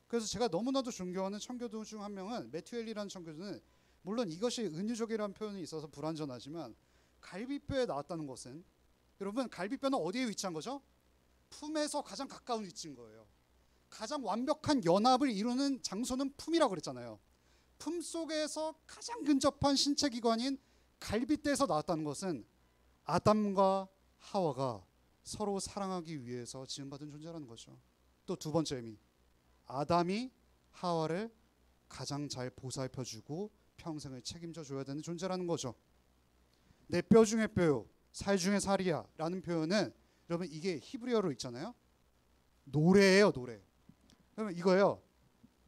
그래서 제가 너무나도 존경하는 청교도 중 한 명은 매튜 헬리라는 청교도는 물론 이것이 은유적이라는 표현이 있어서 불완전하지만 갈비뼈에 나왔다는 것은 여러분 갈비뼈는 어디에 위치한 거죠? 품에서 가장 가까운 위치인 거예요. 가장 완벽한 연합을 이루는 장소는 품이라고 그랬잖아요. 품 속에서 가장 근접한 신체 기관인 갈비뼈에서 나왔다는 것은 아담과 하와가 서로 사랑하기 위해서 지음받은 존재라는 거죠. 또 두 번째 의미, 아담이 하와를 가장 잘 보살펴주고 평생을 책임져 줘야 되는 존재라는 거죠. 내 뼈 중에 뼈요, 살 중에 살이야 라는 표현은 여러분 이게 히브리어로 있잖아요. 노래예요, 노래. 여러분 이거예요.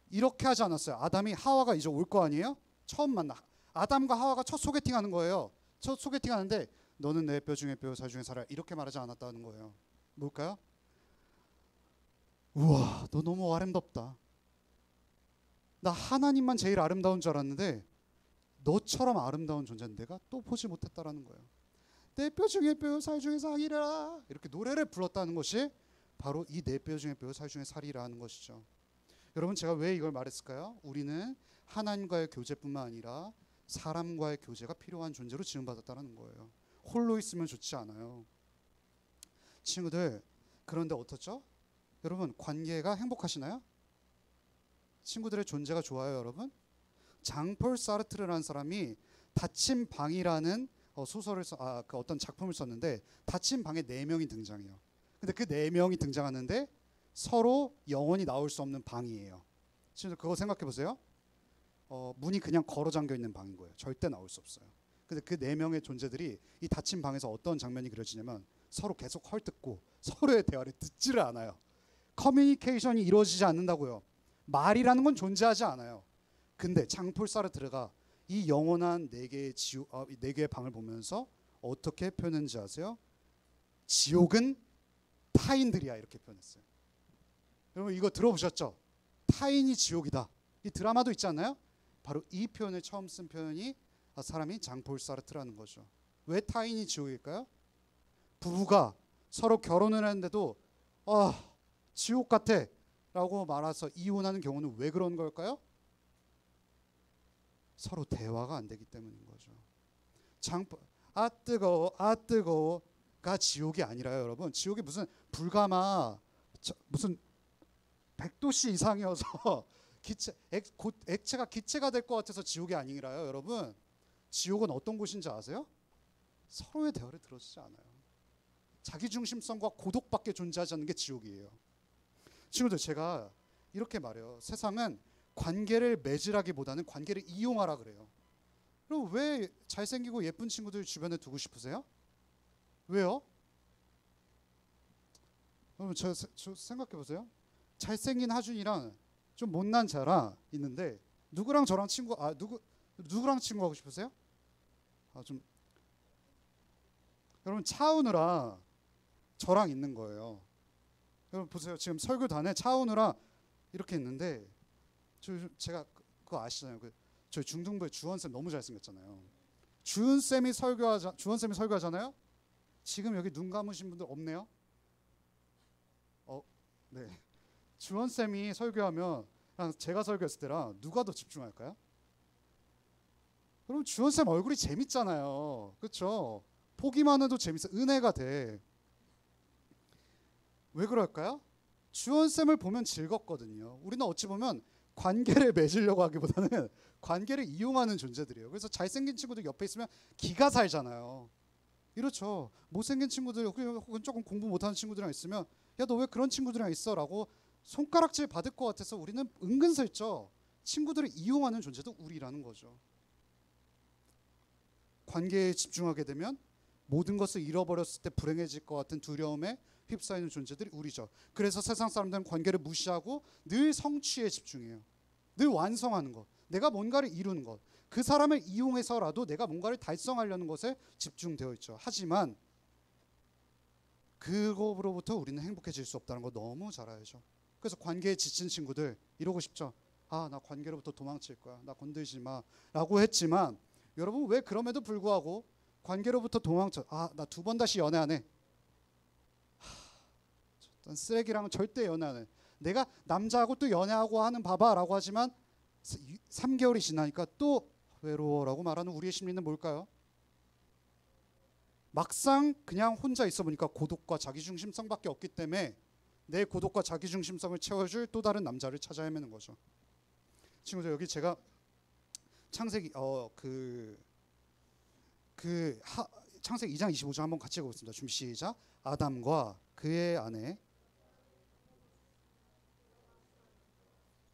이렇게 하지 않았어요. 아담이 하와가 이제 올 거 아니에요? 처음 만나. 아담과 하와가 첫 소개팅 하는 거예요. 첫 소개팅 하는데 너는 내 뼈 중에 뼈, 살 중에 살이야. 이렇게 말하지 않았다는 거예요. 뭘까요? 우와, 너 너무 아름답다. 나 하나님만 제일 아름다운 줄 알았는데 너처럼 아름다운 존재는 내가 또 보지 못했다라는 거예요. 내 뼈 중에 뼈, 살 중에 살이라. 이렇게 노래를 불렀다는 것이 바로 이 내 뼈 중에 뼈, 살 중에 살이라는 것이죠. 여러분 제가 왜 이걸 말했을까요? 우리는 하나님과의 교제뿐만 아니라 사람과의 교제가 필요한 존재로 지음받았다는 거예요. 홀로 있으면 좋지 않아요. 친구들 그런데 어떻죠? 여러분 관계가 행복하시나요? 친구들의 존재가 좋아요, 여러분? 장폴 사르트르라는 사람이 닫힌 방이라는 소설을 그 어떤 작품을 썼는데 닫힌 방에 4명이 등장해요. 근데 그 4명이 등장하는데 서로 영원히 나올 수 없는 방이에요. 친구들 그거 생각해 보세요. 문이 그냥 걸어 잠겨 있는 방인 거예요. 절대 나올 수 없어요. 근데 그 네 명의 존재들이 이 닫힌 방에서 어떤 장면이 그려지냐면 서로 계속 헐뜯고 서로의 대화를 듣지를 않아요. 커뮤니케이션이 이루어지지 않는다고요. 말이라는 건 존재하지 않아요. 근데 장폴사로 들어가 이 영원한 네 개의 방을 보면서 어떻게 표현했는지 아세요? 지옥은 타인들이야, 이렇게 표현했어요. 여러분 이거 들어보셨죠? 타인이 지옥이다. 이 드라마도 있지 않나요? 바로 이 표현을 처음 쓴 표현이 사람이 장폴사르트라는 거죠. 왜 타인이 지옥일까요? 부부가 서로 결혼을 했는데도 지옥 같아 라고 말해서 이혼하는 경우는 왜 그런 걸까요? 서로 대화가 안 되기 때문인 거죠. 뜨거워가 지옥이 아니라요, 여러분. 지옥이 무슨 불가마 무슨 100도씨 이상이어서 액체가 기체가 될 것 같아서 지옥이 아니라요, 여러분. 지옥은 어떤 곳인지 아세요? 서로의 대화를 들어주지 않아요. 자기중심성과 고독밖에 존재하지 않는 게 지옥이에요. 친구들, 제가 이렇게 말해요. 세상은 관계를 맺으라기보다는 관계를 이용하라 그래요. 그럼 왜 잘생기고 예쁜 친구들 주변에 두고 싶으세요? 왜요? 여러분 저 생각해 보세요. 잘생긴 하준이랑 좀 못난 자랑 있는데 누구랑 저랑 누구랑 친구하고 싶으세요? 여러분 차은우랑 저랑 있는 거예요. 여러분 보세요. 지금 설교단에 차은우랑 이렇게 있는데 제가 그거 아시잖아요. 저희 중등부의 주원쌤 너무 잘생겼잖아요. 주원쌤이 설교하잖아요. 지금 여기 눈 감으신 분들 없네요. 네. 주원쌤이 설교하면 제가 설교했을 때랑 누가 더 집중할까요? 그럼 주원쌤 얼굴이 재밌잖아요. 그렇죠? 보기만 해도 재밌어. 은혜가 돼. 왜 그럴까요? 주원쌤을 보면 즐겁거든요. 우리는 어찌 보면 관계를 맺으려고 하기보다는 관계를 이용하는 존재들이에요. 그래서 잘생긴 친구들 옆에 있으면 기가 살잖아요. 이렇죠. 못생긴 친구들 혹은 조금 공부 못하는 친구들이랑 있으면 야, 너 왜 그런 친구들이랑 있어? 라고 손가락질 받을 것 같아서 우리는 은근슬쩍 친구들을 이용하는 존재도 우리라는 거죠. 관계에 집중하게 되면 모든 것을 잃어버렸을 때 불행해질 것 같은 두려움에 휩싸이는 존재들이 우리죠. 그래서 세상 사람들은 관계를 무시하고 늘 성취에 집중해요. 늘 완성하는 것, 내가 뭔가를 이루는 것, 그 사람을 이용해서라도 내가 뭔가를 달성하려는 것에 집중되어 있죠. 하지만 그거로부터 우리는 행복해질 수 없다는 거 너무 잘 알죠. 그래서 관계에 지친 친구들 이러고 싶죠. 나 관계로부터 도망칠 거야. 나 건들지 마 라고 했지만 여러분 왜 그럼에도 불구하고 관계로부터 도망쳐. 나 2번 다시 연애 안 해. 전 쓰레기랑은 절대 연애 안 해. 내가 남자하고 또 연애하고 하는 봐봐 라고 하지만 3개월이 지나니까 또 외로워라고 말하는 우리의 심리는 뭘까요? 막상 그냥 혼자 있어 보니까 고독과 자기중심성밖에 없기 때문에 내 고독과 자기중심성을 채워줄 또 다른 남자를 찾아 헤매는 거죠. 친구들, 여기 제가 창세기 창세기 2장 25절 한번 같이 읽어보겠습니다. 준비 시작. 아담과 그의 아내.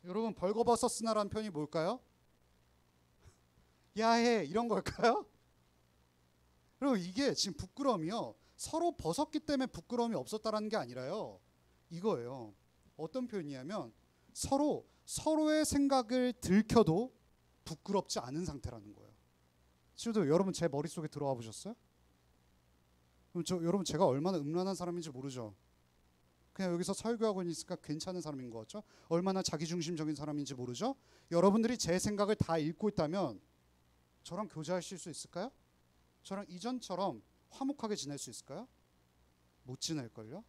여러분 벌거벗었으나라는 표현이 뭘까요? 야해 이런 걸까요? 그리고 이게 지금 부끄러움이요. 서로 벗었기 때문에 부끄러움이 없었다라는 게 아니라요. 이거예요. 어떤 표현이냐면 서로의 생각을 들켜도 부끄럽지 않은 상태라는 거예요. 친구들, 여러분 제 머릿속에 들어와 보셨어요? 여러분 제가 얼마나 음란한 사람인지 모르죠. 그냥 여기서 설교하고 있으니까 괜찮은 사람인 것 같죠? 얼마나 자기중심적인 사람인지 모르죠? 여러분들이 제 생각을 다 읽고 있다면 저랑 교제하실 수 있을까요? 저랑 이전처럼 화목하게 지낼 수 있을까요? 못 지낼걸요?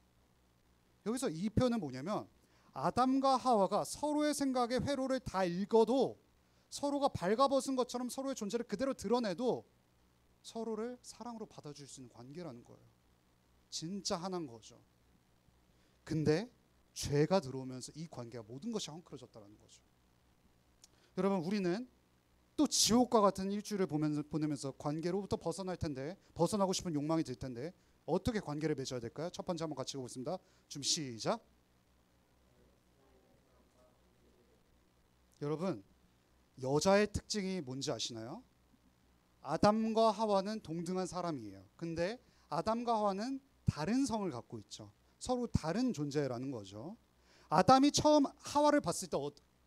여기서 이 표현은 뭐냐면 아담과 하와가 서로의 생각의 회로를 다 읽어도 서로가 발가벗은 것처럼 서로의 존재를 그대로 드러내도 서로를 사랑으로 받아줄 수 있는 관계라는 거예요. 진짜 하나인 거죠. 근데 죄가 들어오면서 이 관계가 모든 것이 헝클어졌다는 거죠. 여러분, 우리는 또 지옥과 같은 일주일을 보내면서 관계로부터 벗어나고 싶은 욕망이 들 텐데 어떻게 관계를 맺어야 될까요? 첫 번째 한번 같이 보겠습니다. 준비 시작. 여러분, 여자의 특징이 뭔지 아시나요? 아담과 하와는 동등한 사람이에요. 근데 아담과 하와는 다른 성을 갖고 있죠. 서로 다른 존재라는 거죠. 아담이 처음 하와를 봤을 때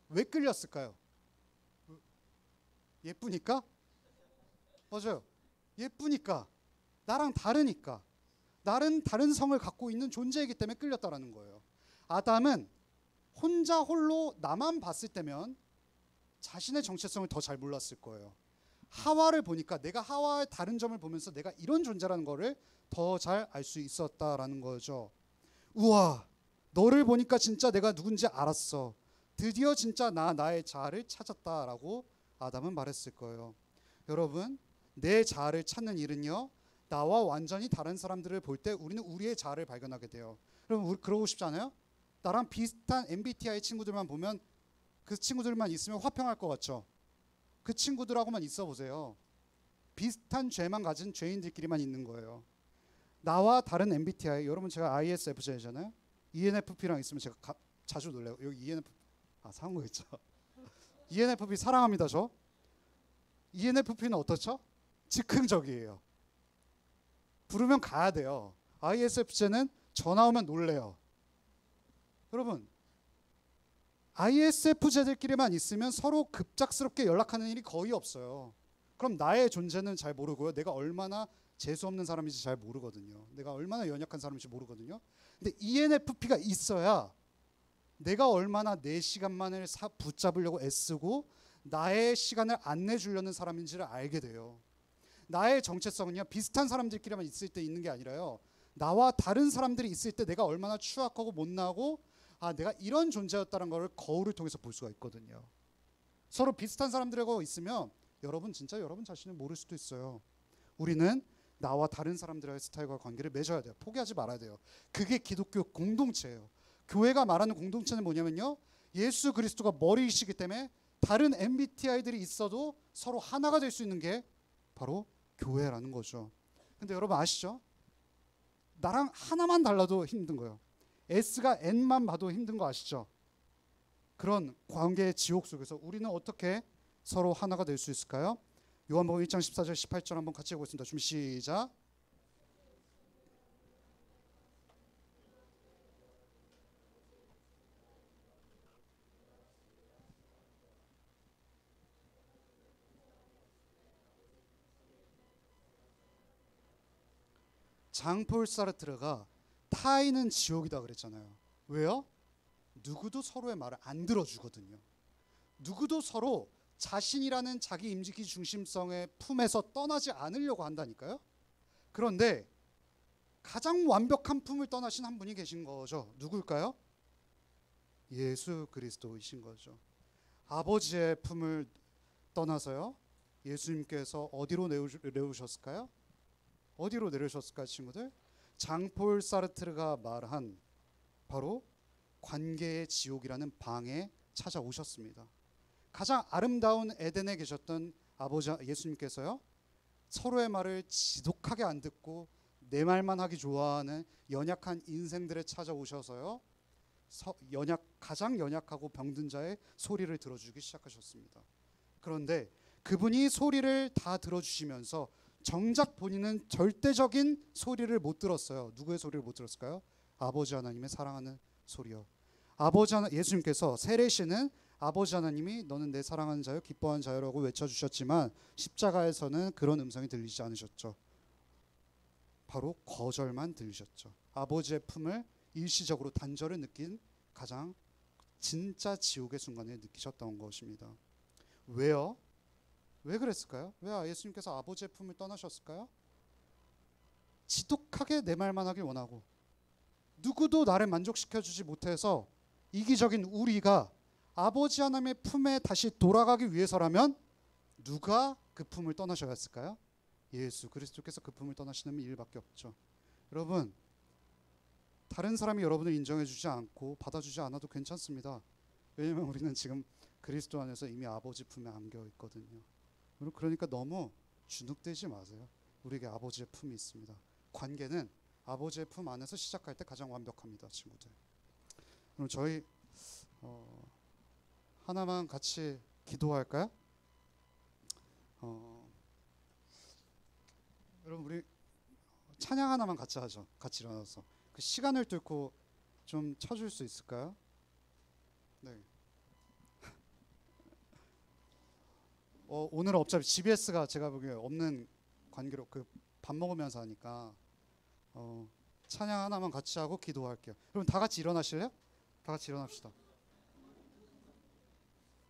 왜 끌렸을까요? 예쁘니까? 맞아요. 예쁘니까. 나랑 다르니까. 나는 다른 성을 갖고 있는 존재이기 때문에 끌렸다라는 거예요. 아담은 혼자 홀로 나만 봤을 때면 자신의 정체성을 더 잘 몰랐을 거예요. 하와를 보니까 내가 하와의 다른 점을 보면서 내가 이런 존재라는 거를 더 잘 알 수 있었다라는 거죠. 우와, 너를 보니까 진짜 내가 누군지 알았어. 드디어 진짜 나의 자아를 찾았다라고 아담은 말했을 거예요. 여러분, 내 자아를 찾는 일은요, 나와 완전히 다른 사람들을 볼 때 우리는 우리의 자아를 발견하게 돼요. 여러분, 우리 그러고 싶지 않아요? 나랑 비슷한 MBTI 친구들만 보면 그 친구들만 있으면 화평할 것 같죠? 그 친구들하고만 있어 보세요. 비슷한 죄만 가진 죄인들끼리만 있는 거예요. 나와 다른 MBTI, 여러분 제가 ISFJ잖아요. ENFP랑 있으면 제가 자주 놀래요. 여기 ENFP, 사온 거 있죠. ENFP 사랑합니다. 저 ENFP는 어떻죠? 즉흥적이에요. 부르면 가야 돼요. ISFJ는 전화 오면 놀래요. 여러분, ISFJ들끼리만 있으면 서로 급작스럽게 연락하는 일이 거의 없어요. 그럼 나의 존재는 잘 모르고요. 내가 얼마나 재수없는 사람인지 잘 모르거든요. 내가 얼마나 연약한 사람인지 모르거든요. 근데 ENFP가 있어야 내가 얼마나 내 시간만을 붙잡으려고 애쓰고 나의 시간을 안 내주려는 사람인지를 알게 돼요. 나의 정체성은요, 비슷한 사람들끼리만 있을 때 있는 게 아니라요, 나와 다른 사람들이 있을 때 내가 얼마나 추악하고 못나고 내가 이런 존재였다는 것을 거울을 통해서 볼 수가 있거든요. 서로 비슷한 사람들하고 있으면 여러분 진짜 여러분 자신을 모를 수도 있어요. 우리는 나와 다른 사람들과의 스타일과 관계를 맺어야 돼요. 포기하지 말아야 돼요. 그게 기독교 공동체예요. 교회가 말하는 공동체는 뭐냐면요, 예수 그리스도가 머리이시기 때문에 다른 MBTI들이 있어도 서로 하나가 될 수 있는 게 바로 교회라는 거죠. 근데 여러분 아시죠? 나랑 하나만 달라도 힘든 거예요. S가 N만 봐도 힘든 거 아시죠? 그런 관계의 지옥 속에서 우리는 어떻게 서로 하나가 될 수 있을까요? 요한복음 1장 14절 18절 한번 같이 읽겠습니다. 준비 시작. 장폴 사르트르가 타인은 지옥이다 그랬잖아요. 왜요? 누구도 서로의 말을 안 들어주거든요. 누구도 서로 자신이라는 자기 임기 중심성의 품에서 떠나지 않으려고 한다니까요. 그런데 가장 완벽한 품을 떠나신 한 분이 계신 거죠. 누굴까요? 예수 그리스도이신 거죠. 아버지의 품을 떠나서요, 예수님께서 어디로 내려오셨을까요? 어디로 내려오셨을까요, 친구들? 장폴 사르트르가 말한 바로 관계의 지옥이라는 방에 찾아오셨습니다. 가장 아름다운 에덴에 계셨던 아버지 예수님께서요, 서로의 말을 지독하게 안 듣고 내 말만 하기 좋아하는 연약한 인생들에 찾아오셔서요, 가장 연약하고 병든 자의 소리를 들어주기 시작하셨습니다. 그런데 그분이 소리를 다 들어주시면서 정작 본인은 절대적인 소리를 못 들었어요. 누구의 소리를 못 들었을까요? 아버지 하나님의 사랑하는 소리요. 예수님께서 세례시는 아버지 하나님이 너는 내 사랑하는 자요 기뻐하는 자요라고 외쳐주셨지만 십자가에서는 그런 음성이 들리지 않으셨죠. 바로 거절만 들리셨죠. 아버지의 품을 일시적으로 단절을 느낀 가장 진짜 지옥의 순간을 느끼셨던 것입니다. 왜요? 왜 그랬을까요? 왜 예수님께서 아버지의 품을 떠나셨을까요? 지독하게 내 말만 하길 원하고 누구도 나를 만족시켜주지 못해서 이기적인 우리가 아버지 하나님의 품에 다시 돌아가기 위해서라면 누가 그 품을 떠나셔야 했을까요? 예수 그리스도께서 그 품을 떠나시는 일밖에 없죠. 여러분, 다른 사람이 여러분을 인정해주지 않고 받아주지 않아도 괜찮습니다. 왜냐하면 우리는 지금 그리스도 안에서 이미 아버지 품에 안겨 있거든요. 그러니까 너무 주눅들지 마세요. 우리에게 아버지의 품이 있습니다. 관계는 아버지의 품 안에서 시작할 때 가장 완벽합니다, 친구들. 그럼 저희 하나만 같이 기도할까요? 여러분 우리 찬양 하나만 같이 하죠. 같이 일어나서 그 시간을 뚫고 좀 쳐줄 수 있을까요? 네. 오늘은 어차피 GBS가 제가 보기에 없는 관계로 그 밥 먹으면서 하니까 찬양 하나만 같이 하고 기도할게요. 여러분 다 같이 일어나실래요? 다 같이 일어납시다.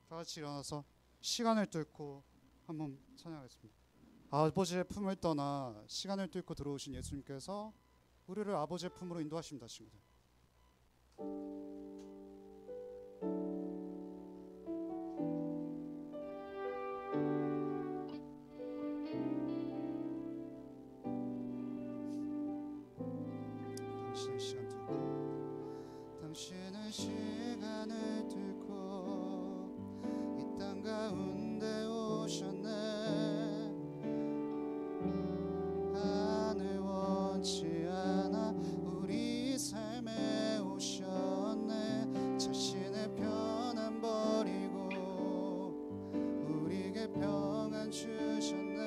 다 같이 일어나서 시간을 뚫고 한번 찬양하겠습니다. 아버지의 품을 떠나 시간을 뚫고 들어오신 예수님께서 우리를 아버지의 품으로 인도하십니다, 친구들. 당신은 시간을 뚫고 이 땅 가운데 오셨네. 하늘 원치 않아 우리 삶에 오셨네. 자신의 편안 버리고 우리에게 평안 주셨네.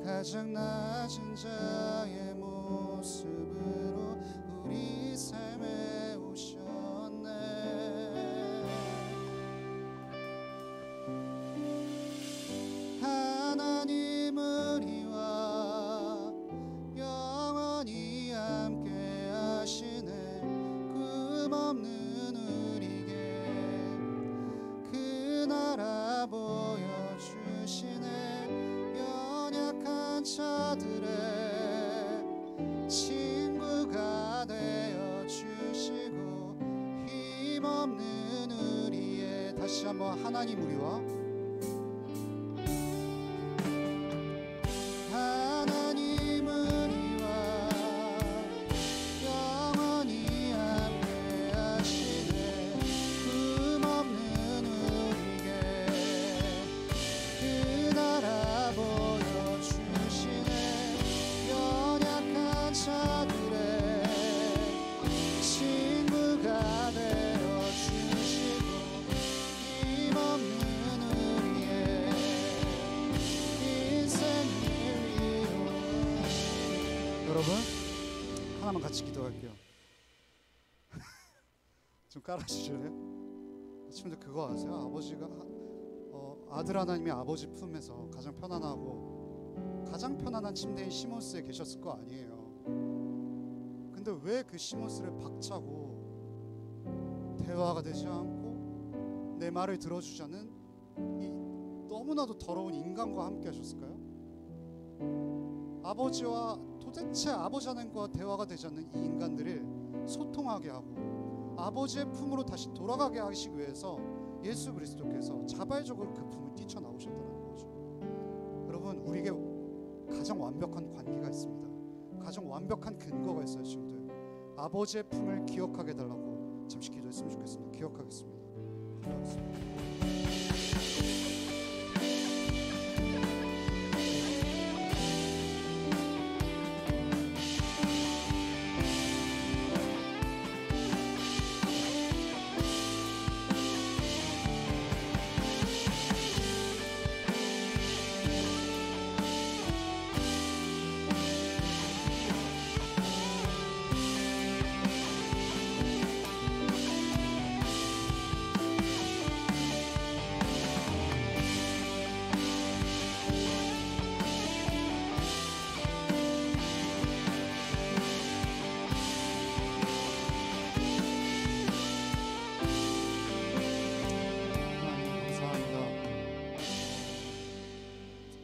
가장 낮은 자의 모습으로 우리 삶에 오셨네. 하나님 우리와 영원히 함께 하시네. 꿈없는 우리에게 그 나라 보여주시네. 연약한 자들의 친구가 되어 주시고 힘없는 우리의 다시 한번 하나님 우리와 하나님 우리와 영원히 함께 하시네. 꿈없는 우리에게 그 나라 보여주시네. 연약한 자들의 친구가 되어 주시고 힘없는 우리의 인생을 이루시네. 여러분 하나만 같이 기도할게요. 좀 깔아주실래요? 친구들 그거 아세요? 아버지가 아들 하나님이 아버지 품에서 가장 편안하고 가장 편안한 침대인 시몬스에 계셨을 거 아니에요. 근데 왜 그 시몬스를 박차고 대화가 되지 않고 내 말을 들어주지 않는 이 너무나도 더러운 인간과 함께 하셨을까요? 아버지와 도대체 아버지 하나님과 대화가 되지 않는 이 인간들을 소통하게 하고 아버지의 품으로 다시 돌아가게 하시기 위해서 예수 그리스도께서 자발적으로 그 품을 뛰쳐나오셨다는 거죠. 여러분 우리에게 가장 완벽한 관계가 있습니다. 가장 완벽한 근거가 있어요, 친구들. 아버지의 품을 기억하게 해달라고 잠시 기도했으면 좋겠습니다. 기억하겠습니다. 기도하겠습니다.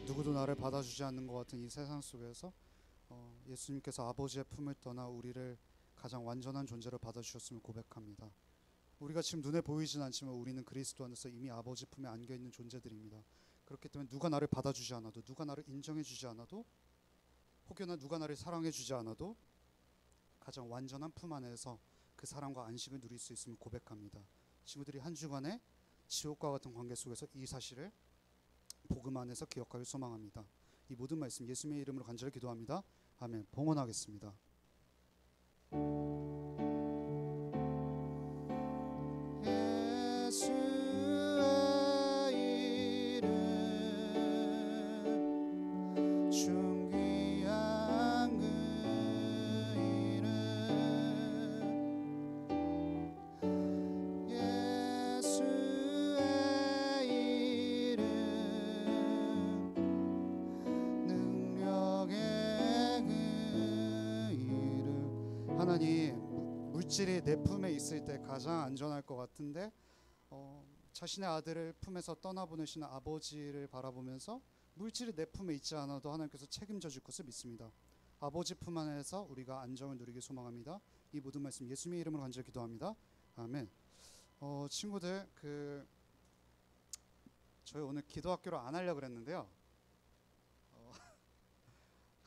누구도 나를 받아주지 않는 것 같은 이 세상 속에서 예수님께서 아버지의 품을 떠나 우리를 가장 완전한 존재로 받아주셨음을 고백합니다. 우리가 지금 눈에 보이진 않지만 우리는 그리스도 안에서 이미 아버지 품에 안겨있는 존재들입니다. 그렇기 때문에 누가 나를 받아주지 않아도, 누가 나를 인정해주지 않아도, 혹여나 누가 나를 사랑해주지 않아도 가장 완전한 품 안에서 그 사랑과 안식을 누릴 수 있음을 고백합니다. 친구들이 한 주간의 지옥과 같은 관계 속에서 이 사실을 복음 안에서 기억하길 소망합니다. 이 모든 말씀 예수님의 이름으로 간절히 기도합니다. 아멘. 봉헌하겠습니다. 예수의 이름 중 물질이 내 품에 있을 때 가장 안전할 것 같은데 자신의 아들을 품에서 떠나보내시는 아버지를 바라보면서 물질이 내 품에 있지 않아도 하나님께서 책임져 줄 것을 믿습니다. 아버지 품 안에서 우리가 안정을 누리길 소망합니다. 이 모든 말씀 예수님의 이름으로 간절히 기도합니다. 아멘. 친구들, 저희 오늘 기도학교를 안 하려고 그랬는데요.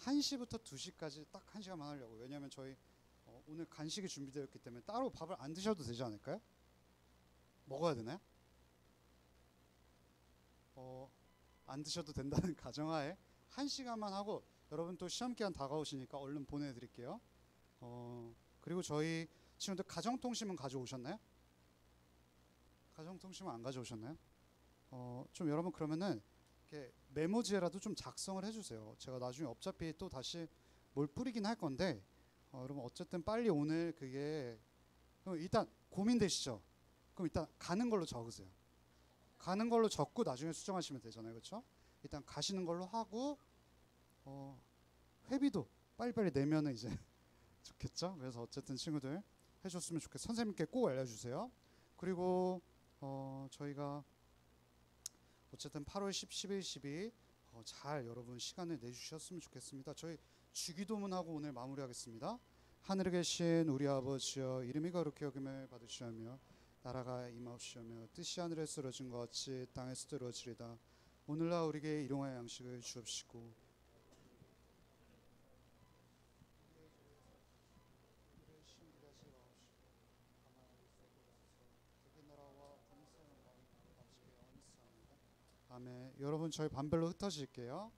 1시부터 2시까지 딱 1시간만 하려고. 왜냐하면 저희 오늘 간식이 준비되어 있기 때문에 따로 밥을 안 드셔도 되지 않을까요? 먹어야 되나요? 안 드셔도 된다는 가정하에 1시간만 하고, 여러분 또 시험 기간 다가오시니까 얼른 보내드릴게요. 그리고 저희 친구들 가정통신문 가져오셨나요? 가정통신문 안 가져오셨나요? 좀 여러분 그러면은 이렇게 메모지에라도 좀 작성을 해주세요. 제가 나중에 어차피 또 다시 뭘 뿌리긴 할 건데, 여러분 어쨌든 빨리 오늘 그게 일단 고민되시죠? 그럼 일단 가는 걸로 적으세요. 가는 걸로 적고 나중에 수정하시면 되잖아요, 그렇죠? 일단 가시는 걸로 하고 회비도 빨리빨리 내면은 이제 좋겠죠? 그래서 어쨌든 친구들 해줬으면 좋겠어요. 선생님께 꼭 알려주세요. 그리고 저희가 어쨌든 8월 10, 11, 12 잘 여러분 시간을 내주셨으면 좋겠습니다. 저희 주기도문하고 오늘 마무리하겠습니다. 하늘에 계신 우리 아버지여, 이름이 거룩히 여김을 받으시오며 나라가 임하옵시오며 뜻이 하늘에서 이루어진 것 같이 땅에서도 이루어지리다. 오늘날 우리에게 일용할 양식을 주옵시고 아멘. 여러분 저희 반별로 흩어질게요.